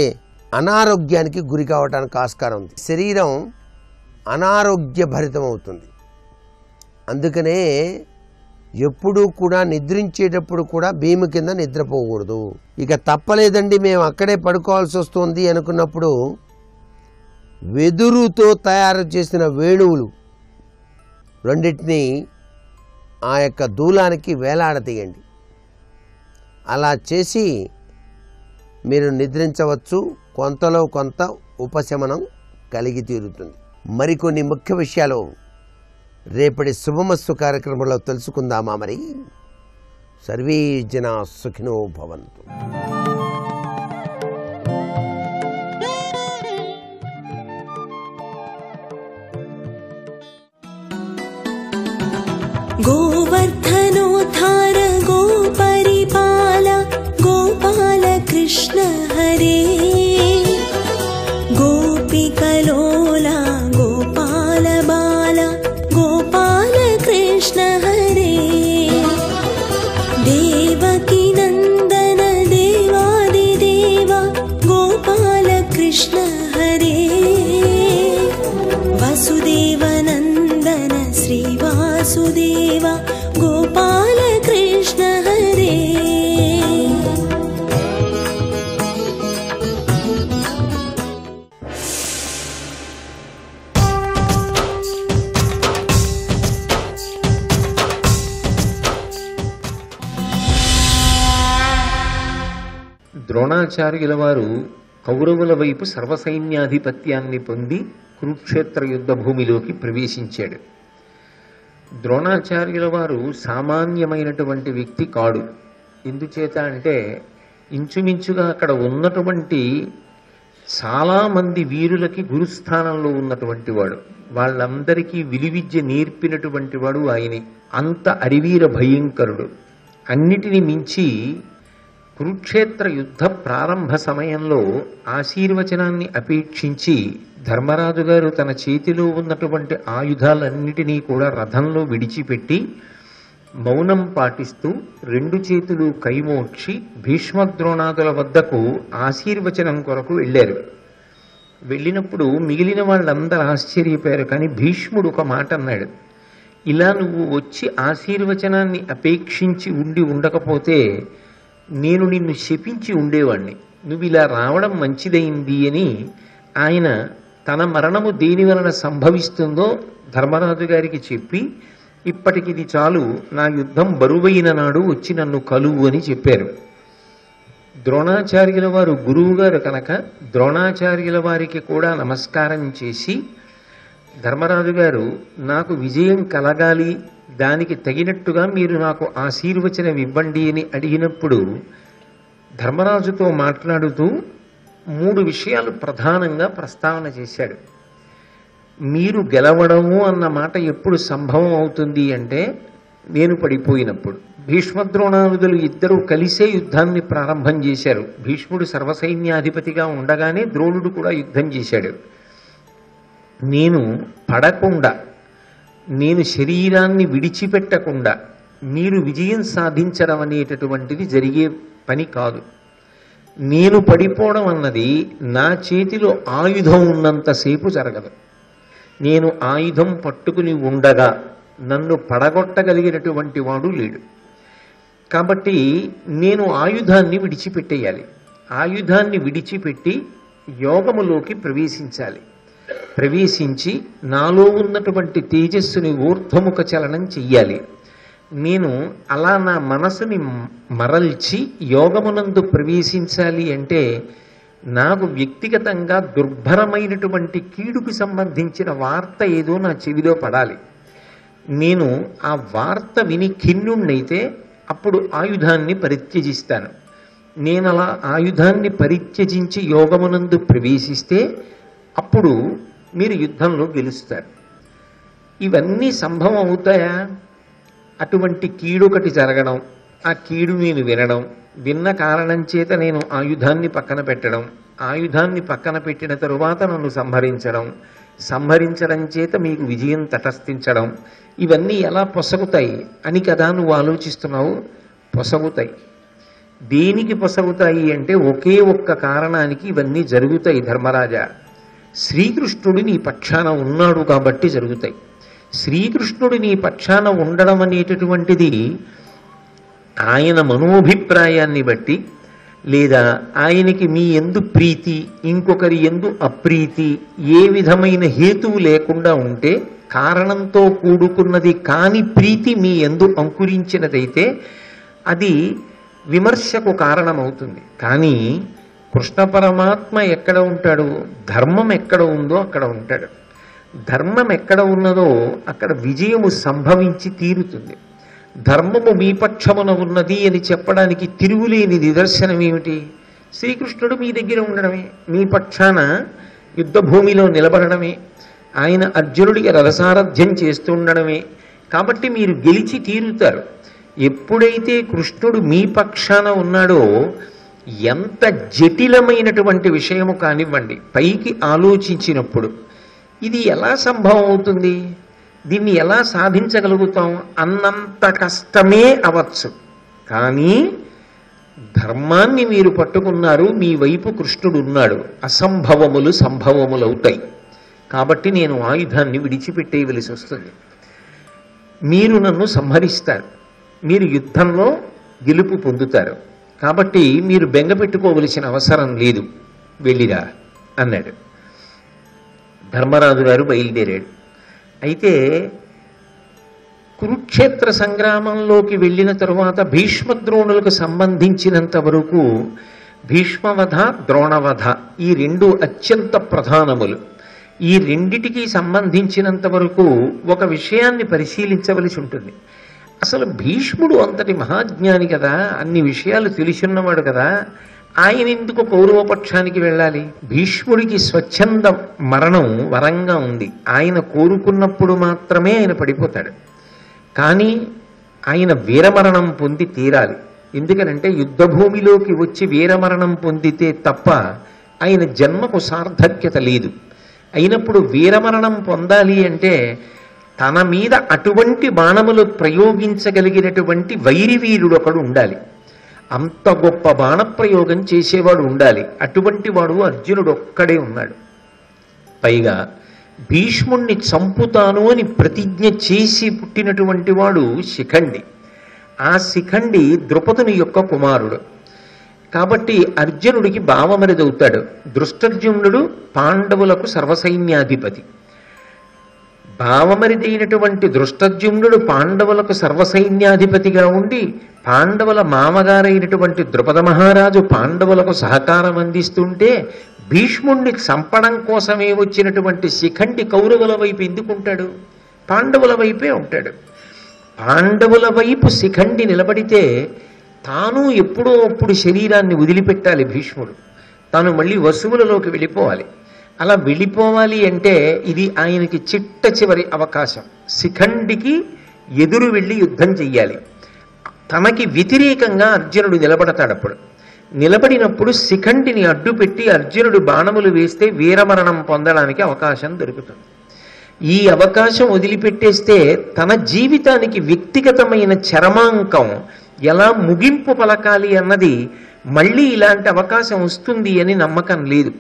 అనారోగ్యానికి గురి కావడానికి ఆస్కారం ఉంది. శరీరం అనారోగ్యభరితం అవుతుంది. అందుకనే ఎప్పుడూ కూడా నిద్రించేటప్పుడు కూడా భీము కింద నిద్రపోకూడదు. ఇక తప్పలేదండి మేము అక్కడే పడుకోవాల్సి వస్తుంది అనుకున్నప్పుడు వెదురుతో తయారు చేసిన వేణువులు రెండింటినీ ఆ యొక్క దూలానికి వేలాడతీయండి. అలా చేసి మీరు నిద్రించవచ్చు. కొంతలో కొంత ఉపశమనం కలిగి తీరుతుంది. మరికొన్ని ముఖ్య విషయాలు రేపటి శుభమస్తు కార్యక్రమంలో తెలుసుకుందామా? మరి సర్వే జనా సుఖినో భవంతు. गोवर्धनोद्धार गोपरिपाल गोपाल कृष्ण हरे गोपिकलोला गोपाल बाल गोपाल कृष्ण हरे देवकी नन्दन देवादिदेव गोपाल कृष्ण हरे वसुदेव नन्दन श्रीवासुदेव गोपाल कृष्ण हरे ద్రోణాచార్యుల వారు కౌరవుల వైపు సర్వసైన్యాధిపత్యాన్ని పొంది కురుక్షేత్ర యుద్ధ భూమిలోకి ప్రవేశించాడు. ద్రోణాచార్యుల వారు సామాన్యమైనటువంటి వ్యక్తి కాడు. ఎందుచేత అంటే ఇంచుమించుగా అక్కడ ఉన్నటువంటి చాలామంది వీరులకి గురుస్థానంలో ఉన్నటువంటి వాడు. వాళ్ళందరికీ విలువిద్య నేర్పినటువంటి వాడు ఆయనే. అంత అరివీర భయంకరుడు. అన్నిటిని మించి కురుక్షేత్ర యుద్ధ ప్రారంభ సమయంలో ఆశీర్వచనాన్ని అపేక్షించి ధర్మరాజు గారు తన చేతిలో ఉన్నటువంటి ఆయుధాలన్నిటినీ కూడా రథంలో విడిచిపెట్టి మౌనం పాటిస్తూ రెండు చేతులు కైమోడ్చి భీష్మద్రోణాదుల వద్దకు ఆశీర్వచనం కొరకు వెళ్ళారు. వెళ్ళినప్పుడు మిగిలిన వాళ్ళందరూ ఆశ్చర్యపోయారు. కానీ భీష్ముడు ఒక మాట అన్నాడు, ఇలా నువ్వు వచ్చి ఆశీర్వచనాన్ని అపేక్షించి ఉండకపోతే నేను నిన్ను శపించి ఉండేవాణ్ణి. నువ్వు ఇలా రావడం మంచిదైంది అని ఆయన తన మరణము దేని వలన సంభవిస్తుందో ధర్మరాజు గారికి చెప్పి, ఇప్పటికిది చాలు, నా యుద్ధం బరువైన నాడు వచ్చి నన్ను కలువు అని చెప్పారు. ద్రోణాచార్యుల వారు గురువు గారు కనుక ద్రోణాచార్యుల వారికి కూడా నమస్కారం చేసి, ధర్మరాజు గారు నాకు విజయం కలగాలి, దానికి తగినట్టుగా మీరు నాకు ఆశీర్వచనం ఇవ్వండి అని అడిగినప్పుడు ధర్మరాజుతో మాట్లాడుతూ 3 విషయాలు ప్రధానంగా ప్రస్తావన చేశాడు. మీరు గెలవడము అన్న మాట ఎప్పుడు సంభవం అవుతుంది అంటే నేను పడిపోయినప్పుడు. భీష్మద్రోణాదులు ఇద్దరూ కలిసే యుద్ధాన్ని ప్రారంభం చేశారు. భీష్ముడు సర్వసైన్యాధిపతిగా ఉండగానే ద్రోణుడు కూడా యుద్ధం చేశాడు. నేను పడకుండా, నేను శరీరాన్ని విడిచిపెట్టకుండా మీరు విజయం సాధించడం అనేటటువంటిది జరిగే పని కాదు. నేను పడిపోవడం అన్నది నా చేతిలో ఆయుధం ఉన్నంతసేపు జరగదు. నేను ఆయుధం పట్టుకుని ఉండగా నన్ను పడగొట్టగలిగినటువంటి వాడు లేడు. కాబట్టి నేను ఆయుధాన్ని విడిచిపెట్టేయాలి. ఆయుధాన్ని విడిచిపెట్టి యోగములోకి ప్రవేశించాలి. ప్రవేశించి నాలో ఉన్నటువంటి తేజస్సుని ఊర్ధ్వముఖ చలనం చెయ్యాలి. నేను అలా నా మనసుని మరల్చి యోగమునందు ప్రవేశించాలి అంటే నాకు వ్యక్తిగతంగా దుర్భరమైనటువంటి కీడుకు సంబంధించిన వార్త ఏదో నా చెవిలో పడాలి. నేను ఆ వార్త విని ఖిన్నుణ్ణైతే అప్పుడు ఆయుధాన్ని పరిత్యజిస్తాను. నేను అలా ఆయుధాన్ని పరిత్యజించి యోగమునందు ప్రవేశిస్తే అప్పుడు మీరు యుద్ధంలో గెలుస్తారు. ఇవన్నీ సంభవం అవుతాయా? అటువంటి కీడొకటి జరగడం, ఆ కీడు నేను వినడం, విన్న కారణం చేత నేను ఆయుధాన్ని పక్కన పెట్టడం, ఆయుధాన్ని పక్కన పెట్టిన తరువాత నన్ను సంహరించడం చేత మీకు విజయం తటస్థించడం, ఇవన్నీ ఎలా పొసగుతాయి అని కదా నువ్వు ఆలోచిస్తున్నావు? పొసగుతాయి. దేనికి పొసగుతాయి అంటే ఒకే ఒక్క కారణానికి ఇవన్నీ జరుగుతాయి ధర్మరాజా. శ్రీకృష్ణుడు నీ పక్షాన ఉన్నాడు కాబట్టి జరుగుతాయి. శ్రీకృష్ణుడు నీ పక్షాన ఉండడం అనేటటువంటిది ఆయన మనోభిప్రాయాన్ని బట్టి, లేదా ఆయనకి మీ యందు ప్రీతి, ఇంకొకరి యందు అప్రీతి, ఏ విధమైన హేతువు లేకుండా ఉంటే, కారణంతో కూడుకున్నది కాని ప్రీతి మీ యందు అంకురించినదైతే అది విమర్శకు కారణమవుతుంది. కానీ కృష్ణ పరమాత్మ ఎక్కడ ఉంటాడు? ధర్మం ఎక్కడ ఉందో అక్కడ ఉంటాడు. ధర్మం ఎక్కడ ఉన్నదో అక్కడ విజయము సంభవించి తీరుతుంది. ధర్మము మీ పక్షమున ఉన్నది అని చెప్పడానికి తిరుగులేని నిదర్శనం ఏమిటి? శ్రీకృష్ణుడు మీ దగ్గర ఉండడమే, మీ పక్షాన యుద్ధభూమిలో నిలబడడమే, ఆయన అర్జునుడికి రథసారథ్యం చేస్తూ ఉండడమే. కాబట్టి మీరు గెలిచి తీరుతారు. ఎప్పుడైతే కృష్ణుడు మీ పక్షాన ఉన్నాడో, ఎంత జటిలమైనటువంటి విషయము కానివ్వండి, పైకి ఆలోచించినప్పుడు ఇది ఎలా సంభవం అవుతుంది, దీన్ని ఎలా సాధించగలుగుతాం అన్నంత కష్టమే అవచ్చు. కానీ ధర్మాన్ని మీరు పట్టుకున్నారు, మీ వైపు కృష్ణుడు ఉన్నాడు, అసంభవములు సంభవములవుతాయి. కాబట్టి నేను ఆయుధాన్ని విడిచిపెట్టేయవలసి వస్తుంది. మీరు నన్ను సంహరిస్తారు, మీరు యుద్ధంలో గెలుపు పొందుతారు. కాబట్టి మీరు బెంగ పెట్టుకోవలసిన అవసరం లేదు, వెళ్ళిరా అన్నాడు. ధర్మరాజు గారు బయలుదేరాడు. అయితే కురుక్షేత్ర సంగ్రామంలోకి వెళ్ళిన తరువాత భీష్మద్రోణులకు సంబంధించినంత వరకు భీష్మవధ, ద్రోణవధ ఈ రెండు అత్యంత ప్రధానములు. ఈ రెండిటికి సంబంధించినంత వరకు ఒక విషయాన్ని పరిశీలించవలసి ఉంటుంది. అసలు భీష్ముడు అంతటి మహాజ్ఞాని కదా, అన్ని విషయాలు తెలిసిన్నవాడు కదా, ఆయన ఎందుకు కౌరవపక్షానికి వెళ్ళాలి? భీష్ముడికి స్వచ్ఛంద మరణం వరంగా ఉంది. ఆయన కోరుకున్నప్పుడు మాత్రమే ఆయన పడిపోతాడు. కానీ ఆయన వీరమరణం పొంది తీరాలి. ఎందుకనంటే యుద్ధభూమిలోకి వచ్చి వీరమరణం పొందితే తప్ప ఆయన జన్మకు సార్థక్యత లేదు. అయినప్పుడు వీరమరణం పొందాలి అంటే తన మీద అటువంటి బాణములు ప్రయోగించగలిగినటువంటి వైరివీరుడు ఒకడు ఉండాలి. అంత గొప్ప బాణప్రయోగం చేసేవాడు ఉండాలి. అటువంటి వాడు అర్జునుడు ఒక్కడే ఉన్నాడు. పైగా భీష్ముణ్ణి చంపుతాను అని ప్రతిజ్ఞ చేసి పుట్టినటువంటి వాడు శిఖండి. ఆ శిఖండి ద్రుపదుని యొక్క కుమారుడు. కాబట్టి అర్జునుడికి బావమరిదవుతాడు. దృష్టర్జుమ్నుడు పాండవులకు సర్వసైన్యాధిపతి. భావమరిదైనటువంటి దృష్టద్యుమ్నుడు పాండవులకు సర్వసైన్యాధిపతిగా ఉండి, పాండవుల మామగారైనటువంటి ద్రుపద మహారాజు పాండవులకు సహకారం అందిస్తుంటే, భీష్ముణ్ణి చంపడం కోసమే వచ్చినటువంటి శిఖండి కౌరవుల వైపు ఎందుకుంటాడు? పాండవుల వైపే ఉంటాడు. పాండవుల వైపు శిఖండి నిలబడితే తాను ఎప్పుడో అప్పుడు శరీరాన్ని వదిలిపెట్టాలి భీష్ముడు. తాను మళ్ళీ వసువులలోకి వెళ్ళిపోవాలి. అలా వెళ్ళిపోవాలి అంటే ఇది ఆయనకి చిట్ట చివరి అవకాశం. శిఖండికి ఎదురు వెళ్ళి యుద్ధం చెయ్యాలి. తనకి వ్యతిరేకంగా అర్జునుడు నిలబడతాడు. అప్పుడు నిలబడినప్పుడు శిఖండిని అడ్డుపెట్టి అర్జునుడు బాణములు వేస్తే వీరమరణం పొందడానికి అవకాశం దొరుకుతుంది. ఈ అవకాశం వదిలిపెట్టేస్తే తన జీవితానికి వ్యక్తిగతమైన చరమాంకం ఎలా ముగింపు పలకాలి అన్నది మళ్ళీ ఇలాంటి అవకాశం వస్తుంది అని నమ్మకం లేదు.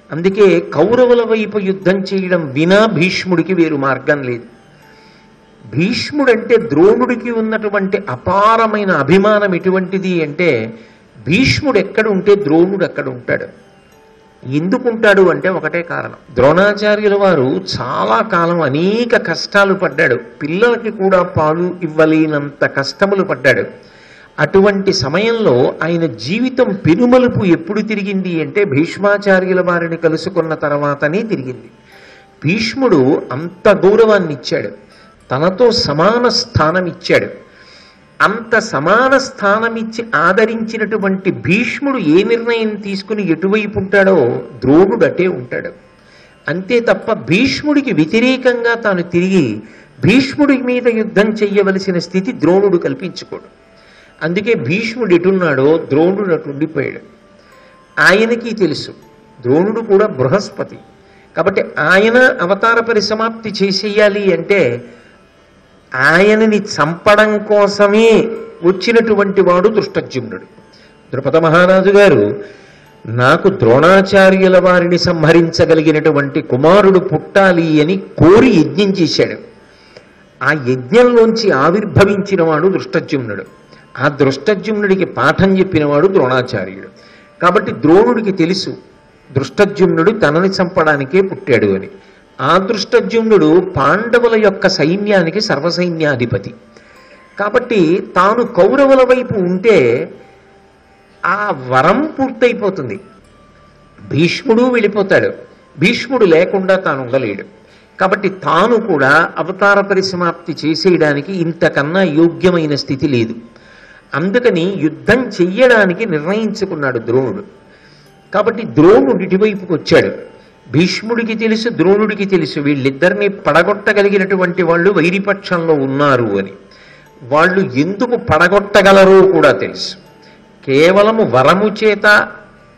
అందుకే కౌరవుల వైపు యుద్ధం చేయడం వినా భీష్ముడికి వేరు మార్గం లేదు. భీష్ముడంటే ద్రోణుడికి ఉన్నటువంటి అపారమైన అభిమానం ఎటువంటిది అంటే, భీష్ముడు ఎక్కడ ఉంటే ద్రోణుడు అక్కడ ఉంటాడు. ఎందుకుంటాడు అంటే ఒకటే కారణం. ద్రోణాచార్యుల వారు చాలా కాలం అనేక కష్టాలు పడ్డాడు. పిల్లలకి కూడా పాలు ఇవ్వలేనంత కష్టములు పడ్డాడు. అటువంటి సమయంలో ఆయన జీవితం పెనుమలుపు ఎప్పుడు తిరిగింది అంటే భీష్మాచార్యుల వారిని కలుసుకున్న తర్వాతనే తిరిగింది. భీష్ముడు అంత గౌరవాన్ని ఇచ్చాడు, తనతో సమాన స్థానం ఇచ్చాడు. అంత సమాన స్థానం ఇచ్చి ఆదరించినటువంటి భీష్ముడు ఏ నిర్ణయం తీసుకుని ఎటువైపు ఉంటాడో ద్రోణుడు అటే ఉంటాడు. అంతే తప్ప భీష్ముడికి వ్యతిరేకంగా తాను తిరిగి భీష్ముడి మీద యుద్ధం చెయ్యవలసిన స్థితి ద్రోణుడు కల్పించుకోడు. అందుకే భీష్ముడు ఎటున్నాడో ద్రోణుడు అటు ఉండిపోయాడు. ఆయనకి తెలుసు ద్రోణుడు కూడా బృహస్పతి కాబట్టి ఆయన అవతార పరిసమాప్తి చేసేయాలి అంటే ఆయనని చంపడం కోసమే వచ్చినటువంటి వాడు దృష్టజ్యుమ్నుడు. ద్రుపద మహారాజు గారు నాకు ద్రోణాచార్యుల వారిని సంహరించగలిగినటువంటి కుమారుడు పుట్టాలి అని కోరి యజ్ఞం చేశాడు. ఆ యజ్ఞంలోంచి ఆవిర్భవించినవాడు దృష్టజ్యుమ్నుడు. ఆ దృష్టజ్యుమ్నుడికి పాఠం చెప్పినవాడు ద్రోణాచార్యుడు. కాబట్టి ద్రోణుడికి తెలుసు దృష్టజ్యుమ్నుడు తనని చంపడానికే పుట్టాడు అని. ఆ దృష్టజ్యుమ్నుడు పాండవుల యొక్క సైన్యానికి సర్వసైన్యాధిపతి. కాబట్టి తాను కౌరవుల వైపు ఉంటే ఆ వరం పూర్తయిపోతుంది. భీష్ముడు వెళ్ళిపోతాడు. భీష్ముడు లేకుండా తాను ఉండలేడు. కాబట్టి తాను కూడా అవతార పరిసమాప్తి చేసేయడానికి ఇంతకన్నా యోగ్యమైన స్థితి లేదు. అందుకని యుద్ధం చెయ్యడానికి నిర్ణయించుకున్నాడు ద్రోణుడు. కాబట్టి ద్రోణుడు ఇటువైపుకి వచ్చాడు. భీష్ముడికి తెలుసు, ద్రోణుడికి తెలుసు వీళ్ళిద్దరినీ పడగొట్టగలిగినటువంటి వాళ్ళు వైరిపక్షంలో ఉన్నారు అని. వాళ్ళు ఎందుకు పడగొట్టగలరో కూడా తెలుసు. కేవలము వరము చేత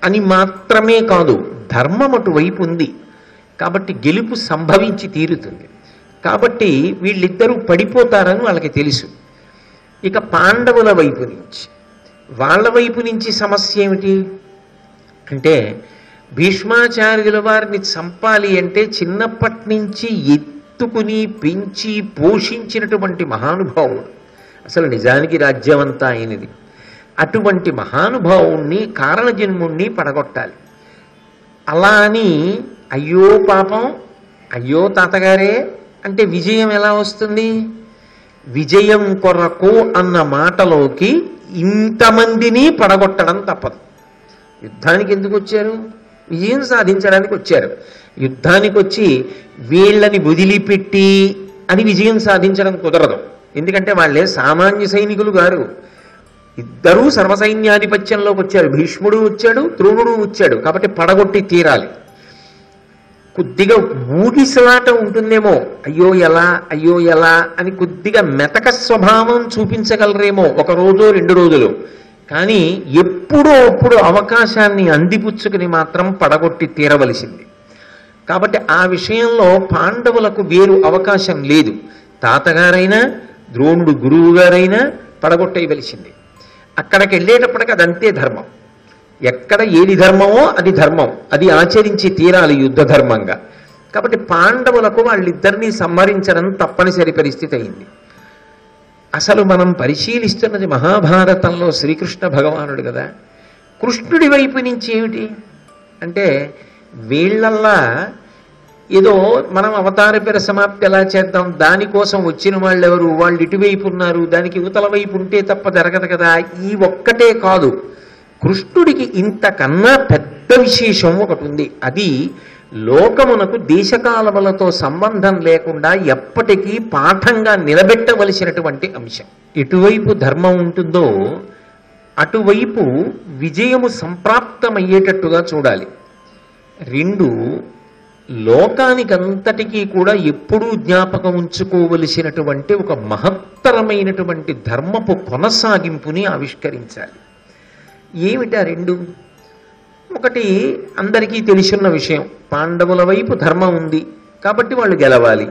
అని మాత్రమే కాదు, ధర్మం అటువైపు ఉంది. కాబట్టి గెలుపు సంభవించి తీరుతుంది. కాబట్టి వీళ్ళిద్దరూ పడిపోతారని వాళ్ళకి తెలుసు. ఇక పాండవుల వైపు నుంచి, వాళ్ళ వైపు నుంచి సమస్య ఏమిటి అంటే, భీష్మాచార్యుల వారిని చంపాలి అంటే చిన్నప్పటి నుంచి ఎత్తుకుని పెంచి పోషించినటువంటి మహానుభావుడు. అసలు నిజానికి రాజ్యం అంతా అయినది. అటువంటి మహానుభావుణ్ణి, కారణజన్ముణ్ణి పడగొట్టాలి. అలా అని అయ్యో పాపం, అయ్యో తాతగారే అంటే విజయం ఎలా వస్తుంది? విజయం కొరకు అన్న మాటలోకి ఇంతమందిని పడగొట్టడం తప్పదు. యుద్ధానికి ఎందుకు వచ్చారు? విజయం సాధించడానికి వచ్చారు. యుద్ధానికి వచ్చి వీళ్ళని వదిలిపెట్టి అని విజయం సాధించడం కుదరదు. ఎందుకంటే వాళ్ళే సామాన్య సైనికులు గారు. ఇద్దరూ సర్వసైన్యాధిపత్యంలోకి వచ్చారు. భీష్ముడు వచ్చాడు, ద్రోణుడు వచ్చాడు. కాబట్టి పడగొట్టి తీరాలి. కొద్దిగా ఊగిసలాట ఉంటుందేమో, అయ్యో ఎలా, అయ్యో ఎలా అని కొద్దిగా మెతక స్వభావం చూపించగలరేమో ఒక రోజు 2 రోజులు. కానీ ఎప్పుడో అప్పుడు అవకాశాన్ని అందిపుచ్చుకుని మాత్రం పడగొట్టి తీరవలసింది. కాబట్టి ఆ విషయంలో పాండవులకు వేరు అవకాశం లేదు. తాతగారైనా ద్రోణుడు గురువు గారైనా పడగొట్టేయవలసింది. అక్కడికి వెళ్ళేటప్పటికి అదంతే ధర్మం. ఎక్కడ ఏది ధర్మమో అది ధర్మం, అది ఆచరించి తీరాలి యుద్ధ ధర్మంగా. కాబట్టి పాండవులకు వాళ్ళిద్దరినీ సంహరించడం తప్పనిసరి పరిస్థితి అయింది. అసలు మనం పరిశీలిస్తున్నది మహాభారతంలో శ్రీకృష్ణ భగవానుడు కదా. కృష్ణుడి వైపు నుంచి ఏమిటి అంటే, వీళ్ళల్లా ఏదో మనం అవతార పరిసమాప్తి ఎలా చేద్దాం, దానికోసం వచ్చిన వాళ్ళు ఎవరు, వాళ్ళు ఇటువైపు ఉన్నారు, దానికి యువతల వైపు ఉంటే తప్ప జరగదు కదా. ఈ ఒక్కటే కాదు, కృష్ణుడికి ఇంతకన్నా పెద్ద విశేషం ఒకటి ఉంది. అది లోకమునకు దేశకాలములతో సంబంధం లేకుండా ఎప్పటికీ పాఠంగా నిలబెట్టవలసినటువంటి అంశం. ఎటువైపు ధర్మం ఉంటుందో అటువైపు విజయము సంప్రాప్తమయ్యేటట్టుగా చూడాలి. 2, లోకానికంతటికీ కూడా ఎప్పుడూ జ్ఞాపకం ఉంచుకోవలసినటువంటి ఒక మహత్తరమైనటువంటి ధర్మపు కొనసాగింపుని ఆవిష్కరించాలి. ఏమిటా 2? ఒకటి అందరికీ తెలిసిన విషయం, పాండవుల వైపు ధర్మం ఉంది కాబట్టి వాళ్ళు గెలవాలి.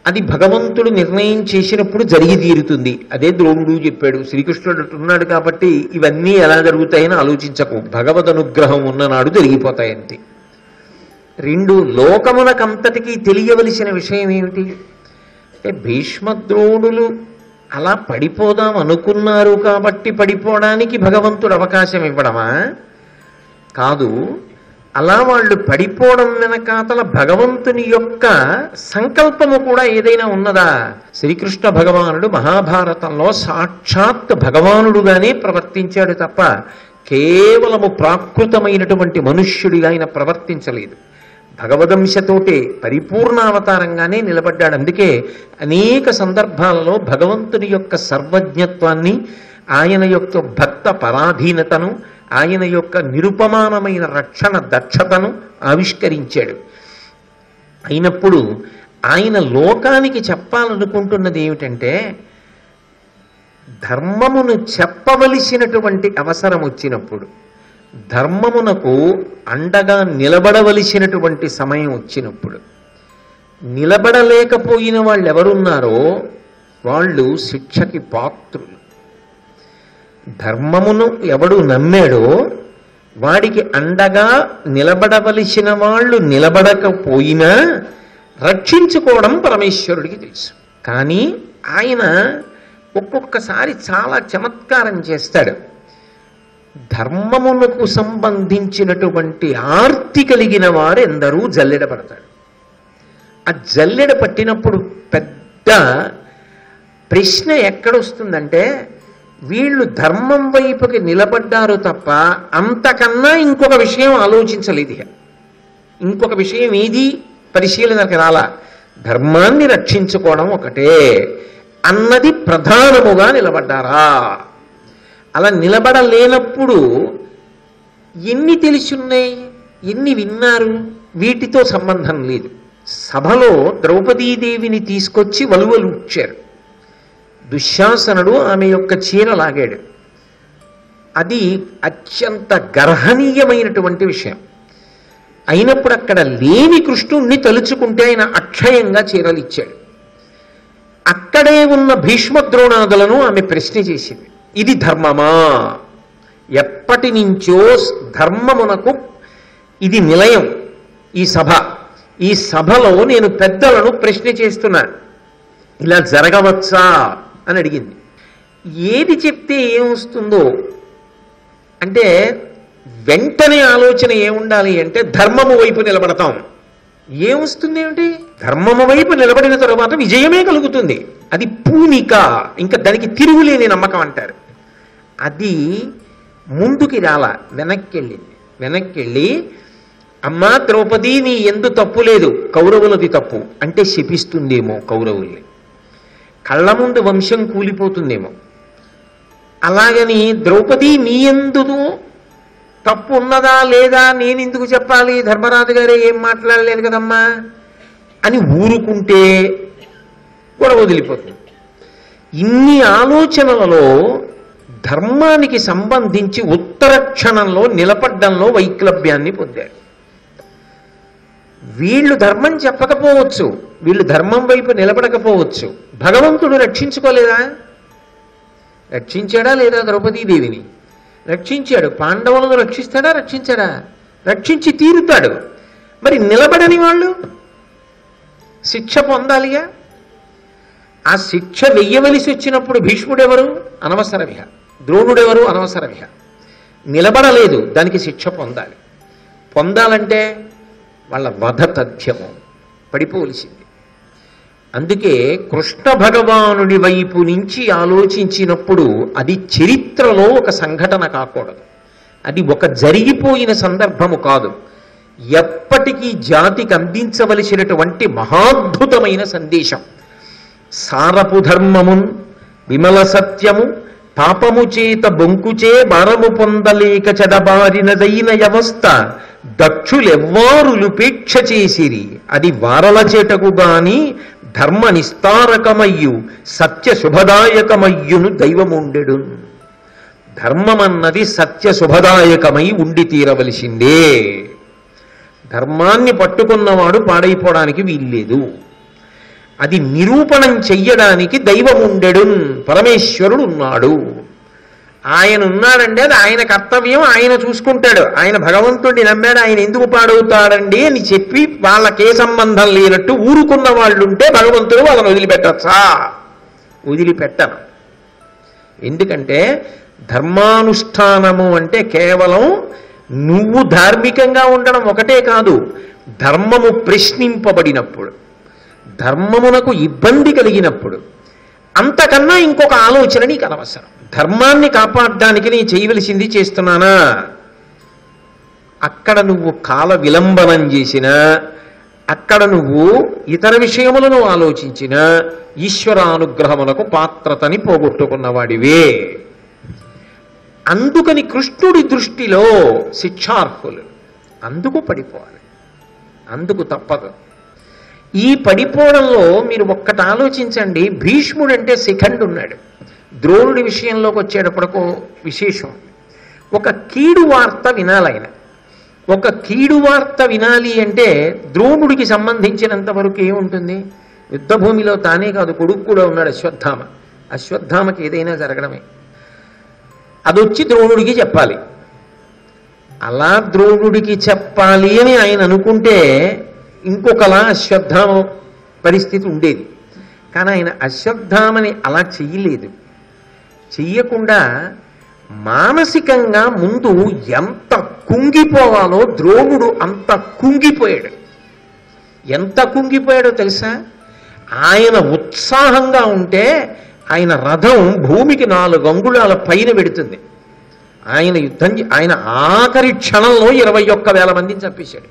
అది భగవంతుడు నిర్ణయం చేసినప్పుడు జరిగి తీరుతుంది. అదే ద్రోణుడు చెప్పాడు. శ్రీకృష్ణుడు ఉన్నాడు కాబట్టి ఇవన్నీ ఎలా జరుగుతాయని ఆలోచించకు, భగవద్ అనుగ్రహం ఉన్ననాడు జరిగిపోతాయంతే. 2, లోకమునకంతటికీ తెలియవలసిన విషయం ఏమిటి అంటే, భీష్మద్రోణులు అలా పడిపోదాం అనుకున్నారు కాబట్టి పడిపోవడానికి భగవంతుడు అవకాశం ఇవ్వడమా? కాదు. అలా వాళ్ళు పడిపోవడం వెనకాతల భగవంతుని యొక్క సంకల్పము కూడా ఏదైనా ఉన్నదా? శ్రీకృష్ణ భగవానుడు మహాభారతంలో సాక్షాత్ భగవానుడుగానే ప్రవర్తించాడు తప్ప కేవలము ప్రాకృతమైనటువంటి మనుష్యుడిగా ఆయన ప్రవర్తించలేదు. భగవదంశతోటే పరిపూర్ణావతారంగానే నిలబడ్డాడు. అందుకే అనేక సందర్భాలలో భగవంతుని యొక్క సర్వజ్ఞత్వాన్ని, ఆయన యొక్క భక్త పరాధీనతను, ఆయన యొక్క నిరుపమానమైన రక్షణ దక్షతను ఆవిష్కరించాడు. అయినప్పుడు ఆయన లోకానికి చెప్పాలనుకుంటున్నది ఏమిటంటే, ధర్మమును చెప్పవలసినటువంటి అవసరం వచ్చినప్పుడు, ధర్మమునకు అండగా నిలబడవలసినటువంటి సమయం వచ్చినప్పుడు, నిలబడలేకపోయిన వాళ్ళు ఎవరున్నారో వాళ్ళు శిక్షకి పాత్రులు. ధర్మమును ఎవడు నమ్మాడో వాడికి అండగా నిలబడవలసిన వాళ్ళు నిలబడకపోయినా రక్షించుకోవడం పరమేశ్వరుడికి తెలుసు. కానీ ఆయన ఒక్కొక్కసారి చాలా చమత్కారం చేస్తాడు. ధర్మమునకు సంబంధించినటువంటి ఆర్తి కలిగిన వారు ఎందరూ జల్లెడ పడతాడు. ఆ జల్లెడ పట్టినప్పుడు పెద్ద ప్రశ్న ఎక్కడొస్తుందంటే, వీళ్ళు ధర్మం వైపుకి నిలబడ్డారు తప్ప అంతకన్నా ఇంకొక విషయం ఆలోచించలేదు. ఇంకొక విషయం ఏది పరిశీలనకు రాలా. ధర్మాన్ని రక్షించుకోవడం ఒకటే అన్నది ప్రధానముగా నిలబడ్డారా. అలా నిలబడలేనప్పుడు ఎన్ని తెలిసున్నాయి, ఎన్ని విన్నారు, వీటితో సంబంధం లేదు. సభలో ద్రౌపదీదేవిని తీసుకొచ్చి వలువలు ఉచ్చారు. దుశ్శాసనుడు ఆమె యొక్క చీర లాగాడు. అది అత్యంత గర్హనీయమైనటువంటి విషయం. అయినప్పుడు అక్కడ లేని కృష్ణుణ్ణి తలుచుకుంటే ఆయన అక్షయంగా చీరలు ఇచ్చాడు. అక్కడే ఉన్న భీష్మద్రోణాదులను ఆమె ప్రశ్న చేసింది, ఇది ధర్మమా? ఎప్పటి నుంచో ధర్మమునకు ఇది నిలయం. ఈ సభలో నేను పెద్దలను ప్రశ్న చేస్తున్నా, ఇలా జరగవచ్చా అని అడిగింది. ఏది చెప్తే ఏమొస్తుందో అంటే వెంటనే ఆలోచన ఏముండాలి అంటే ధర్మము వైపు నిలబడతాం. ఏమొస్తుంది ఏమిటి? ధర్మము వైపు నిలబడిన తరువాత విజయమే కలుగుతుంది. అది పూనిక, ఇంకా దానికి తిరుగులేని నమ్మకం అంటారు. అది ముందుకి రాలా, వెనక్కెళ్ళి అమ్మా ద్రౌపది, నీ ఎందు తప్పు లేదు, కౌరవులది తప్పు అంటే శపిస్తుందేమో కౌరవుల్ని, కళ్ళ ముందు వంశం కూలిపోతుందేమో. అలాగని ద్రౌపది నీ ఎందు తప్పు ఉన్నదా లేదా నేనెందుకు చెప్పాలి, ధర్మరాజు గారే ఏం మాట్లాడలేదు కదమ్మా అని ఊరుకుంటే గొడవ వదిలిపోతుంది. ఇన్ని ఆలోచనలలో ధర్మానికి సంబంధించి ఉత్తర క్షణంలో నిలబడ్డంలో వైక్లభ్యాన్ని పొందారు. వీళ్ళు ధర్మం చెప్పకపోవచ్చు, వీళ్ళు ధర్మం వైపు నిలబడకపోవచ్చు. భగవంతుడు రక్షించుకోలేదా? రక్షించాడా లేదా? ద్రౌపదీదేవిని రక్షించాడు. పాండవులను రక్షిస్తాడా? రక్షించాడా? రక్షించి తీరుతాడు. మరి నిలబడని వాళ్ళు శిక్ష పొందాలిగా. ఆ శిక్ష వెయ్యవలసి వచ్చినప్పుడు భీష్ముడెవరు? అనవసరమిహ. ద్రోణుడెవరు? అనవసరమిహ. నిలబడలేదు, దానికి శిక్ష పొందాలి. పొందాలంటే వాళ్ళ వధ తథ్యము, పడిపోవలసింది. అందుకే కృష్ణ భగవానుడి వైపు నుంచి ఆలోచించినప్పుడు అది చరిత్రలో ఒక సంఘటన కాకూడదు, అది ఒక జరిగిపోయిన సందర్భము కాదు. ఎప్పటికీ జాతికి అందించవలసినటువంటి మహాద్భుతమైన సందేశం. సారపు ధర్మమున్ విమల సత్యము పాపము చేత బొంకుచే భారము పొందలేక చెడబారినదైన వ్యవస్థ దక్షులెవ్వారులుపేక్ష చేసిరి, అది వారల చేటకు గాని ధర్మ నిస్తారకమయ్యు సత్య శుభదాయకమయ్యును దైవముండెడు. ధర్మమన్నది సత్య శుభదాయకమై ఉండి తీరవలసిందే. ధర్మాన్ని పట్టుకున్నవాడు పాడైపోవడానికి వీల్లేదు. అది నిరూపణం చెయ్యడానికి దైవముండెడు, పరమేశ్వరుడు ఉన్నాడు. ఆయన ఉన్నాడంటే అది ఆయన కర్తవ్యం, ఆయన చూసుకుంటాడు. ఆయన భగవంతుడిని నమ్మాడు, ఆయన ఎందుకు పాడవుతాడండి అని చెప్పి వాళ్ళకే సంబంధం లేనట్టు ఊరుకున్న వాళ్ళు ఉంటే భగవంతుడు వాళ్ళని వదిలిపెట్టచ్చా? వదిలిపెట్టను. ఎందుకంటే ధర్మానుష్ఠానము అంటే కేవలం నువ్వు ధార్మికంగా ఉండడం ఒకటే కాదు, ధర్మము ప్రశ్నింపబడినప్పుడు, ధర్మమునకు ఇబ్బంది కలిగినప్పుడు, అంతకన్నా ఇంకొక ఆలోచన నీకు అనవసరం. ధర్మాన్ని కాపాడడానికి నేను చేయవలసింది చేస్తున్నానా, అక్కడ నువ్వు కాల విలంబనం చేసినా, అక్కడ నువ్వు ఇతర విషయములను ఆలోచించినా ఈశ్వరానుగ్రహమునకు పాత్రతని పోగొట్టుకున్నవాడివే. అందుకని కృష్ణుడి దృష్టిలో శిక్షార్హులు, అందుకు పడిపోవాలి, అందుకు తప్పదు. ఈ పడిపోవడంలో మీరు ఒక్కటి ఆలోచించండి. భీష్ముడంటే శిఖండు ఉన్నాడు, ద్రోణుడి విషయంలోకి వచ్చేటప్పటికో విశేషం. ఒక కీడు వార్త వినాలైన, ఒక కీడు వార్త వినాలి అంటే ద్రోణుడికి సంబంధించినంత వరకు ఏముంటుంది? యుద్ధభూమిలో తానే కాదు, కొడుకు కూడా ఉన్నాడు అశ్వత్థామ. అశ్వత్థామకి ఏదైనా జరగడమే. అదొచ్చి ద్రోణుడికి చెప్పాలి. అలా ద్రోణుడికి చెప్పాలి అని ఆయన అనుకుంటే ఇంకొకలా అశ్వత్థామ పరిస్థితి ఉండేది. కానీ ఆయన అశ్వత్థామని అలా చెయ్యలేదు. చెయ్యకుండా మానసికంగా ముందు ఎంత కుంగిపోవాలో ద్రోణుడు అంత కుంగిపోయాడు. ఎంత కుంగిపోయాడో తెలుసా? ఆయన ఉత్సాహంగా ఉంటే ఆయన రథం భూమికి 4 అంగుళాల పైన పెడుతుంది. ఆయన ఆయన ఆఖరి క్షణంలో 21,000 మందిని చంపేశాడు.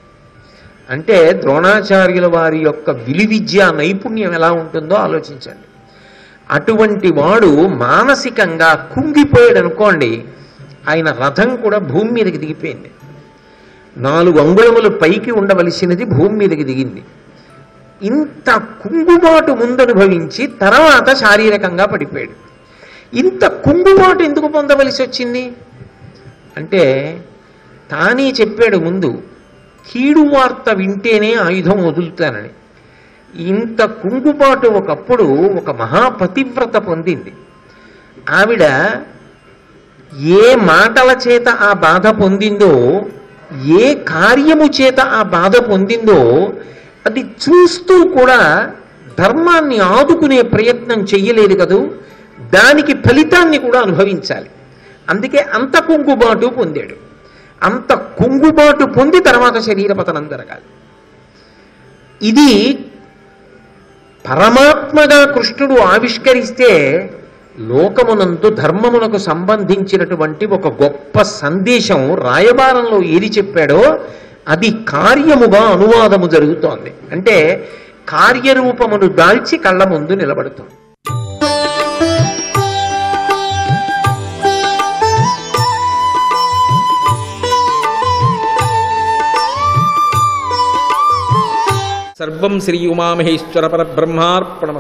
అంటే ద్రోణాచార్యుల వారి యొక్క విలువిద్య నైపుణ్యం ఎలా ఉంటుందో ఆలోచించండి. అటువంటి వాడు మానసికంగా కుంగిపోయాడు అనుకోండి, ఆయన రథం కూడా భూమి మీదకి దిగిపోయింది. 4 అంగుళములు పైకి ఉండవలసినది భూమి మీదకి దిగింది. ఇంత కుంగుబాటు ముందనుభవించి తర్వాత శారీరకంగా పడిపోయాడు. ఇంత కుంగుబాటు ఎందుకు పొందవలసి వచ్చింది అంటే, తానే చెప్పాడు ముందు, కీడు వార్త వింటేనే ఆయుధం వదులుతానని. ఇంత కుంగుబాటు ఒకప్పుడు ఒక మహాపతివ్రత పొందింది. ఆవిడ ఏ మాటల చేత ఆ బాధ పొందిందో, ఏ కార్యము చేత ఆ బాధ పొందిందో అది చూస్తూ కూడా ధర్మాన్ని ఆదుకునే ప్రయత్నం చెయ్యలేదు కదూ, దానికి ఫలితాన్ని కూడా అనుభవించాలి. అందుకే అంత కుంగుబాటు పొందాడు. అంత కుంగుబాటు పొంది తర్వాత శరీర పతనం జరగాలి. ఇది పరమాత్మగా కృష్ణుడు ఆవిష్కరిస్తే లోకమునందు ధర్మమునకు సంబంధించినటువంటి ఒక గొప్ప సందేశం రాయబారంలో ఏది చెప్పాడో అది కార్యముగా అనువాదము జరుగుతోంది. అంటే కార్యరూపమును దాల్చి కళ్ళ ముందు నిలబడుతుంది. సర్వం శ్రీ ఉమామహేశ్వర పరబ్రహ్మార్పణమస్తు.